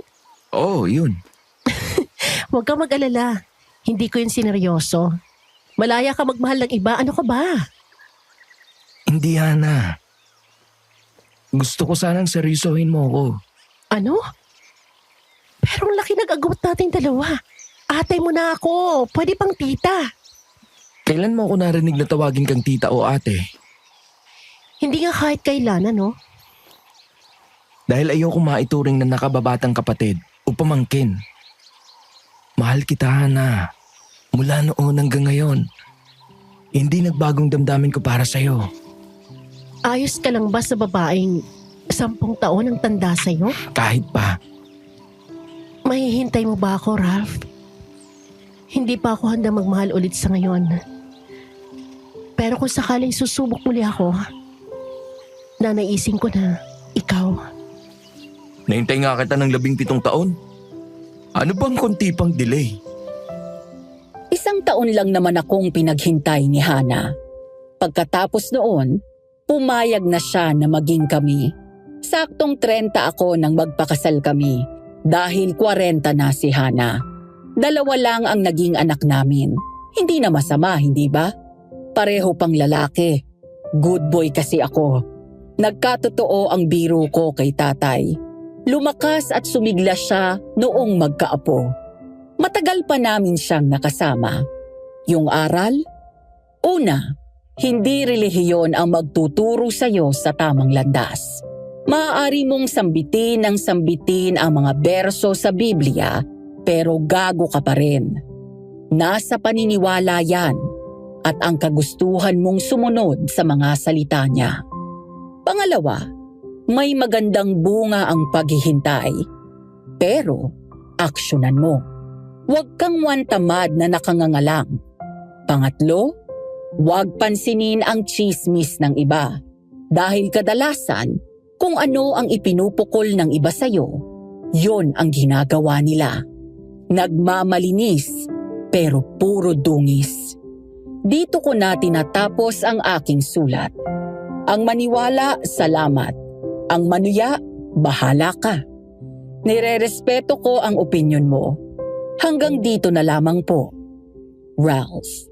Oo, yun. Huwag kang mag-alala. Hindi ko yun sineryoso. Malaya ka magmahal ng iba. Ano ka ba? Hindi, Hana. Gusto ko sanang seryosohin mo ako. Ano? Pero ang laki nag-agawat nating dalawa. Atay mo na ako. Pwede pang tita. Kailan mo ako narinig na tawagin kang tita o ate? Hindi nga kahit kailan, ano? Dahil ayoko maituring na nakababatang kapatid o pamangkin. Mahal kita, Hana. Mula noon hanggang ngayon. Hindi nagbagong damdamin ko para sa'yo. Ayos ka lang ba sa babaeng 10 taon ang tanda sa'yo? Kahit pa. Mahihintay mo ba ako, Ralph? Hindi pa ako handa magmahal ulit sa ngayon. Pero kung sakaling susubok muli ako, nanaisin ko na ikaw. Nahintay nga kita ng 17 taon. Ano bang konti pang delay? 1 taon lang naman akong pinaghintay ni Hana. Pagkatapos noon, pumayag na siya na maging kami. Saktong 30 ako nang magpakasal kami dahil 40 na si Hana. 2 lang ang naging anak namin. Hindi na masama, hindi ba? Pareho pang lalaki. Good boy kasi ako. Nagkatotoo ang biro ko kay tatay. Lumakas at sumigla siya noong magkaapo. Matagal pa namin siyang nakasama. Yung aral? Una, Hindi relihiyon ang magtuturo sa iyo sa tamang landas. Maaari mong sambitin ang mga berso sa Biblia, pero gago ka pa rin. Nasa paniniwala yan at ang kagustuhan mong sumunod sa mga salita niya. Pangalawa, may magandang bunga ang paghihintay, pero aksyonan mo. Huwag kang wantamad na nakangangalang. Pangatlo, huwag pansinin ang chismis ng iba dahil kadalasan kung ano ang ipinupukol ng iba sa'yo, yon ang ginagawa nila. Nagmamalinis pero puro dungis. Dito ko na tinatapos ang aking sulat. Ang maniwala, salamat. Ang manuya, bahala ka. Nirerespeto ko ang opinyon mo. Hanggang dito na lamang po. Ralph.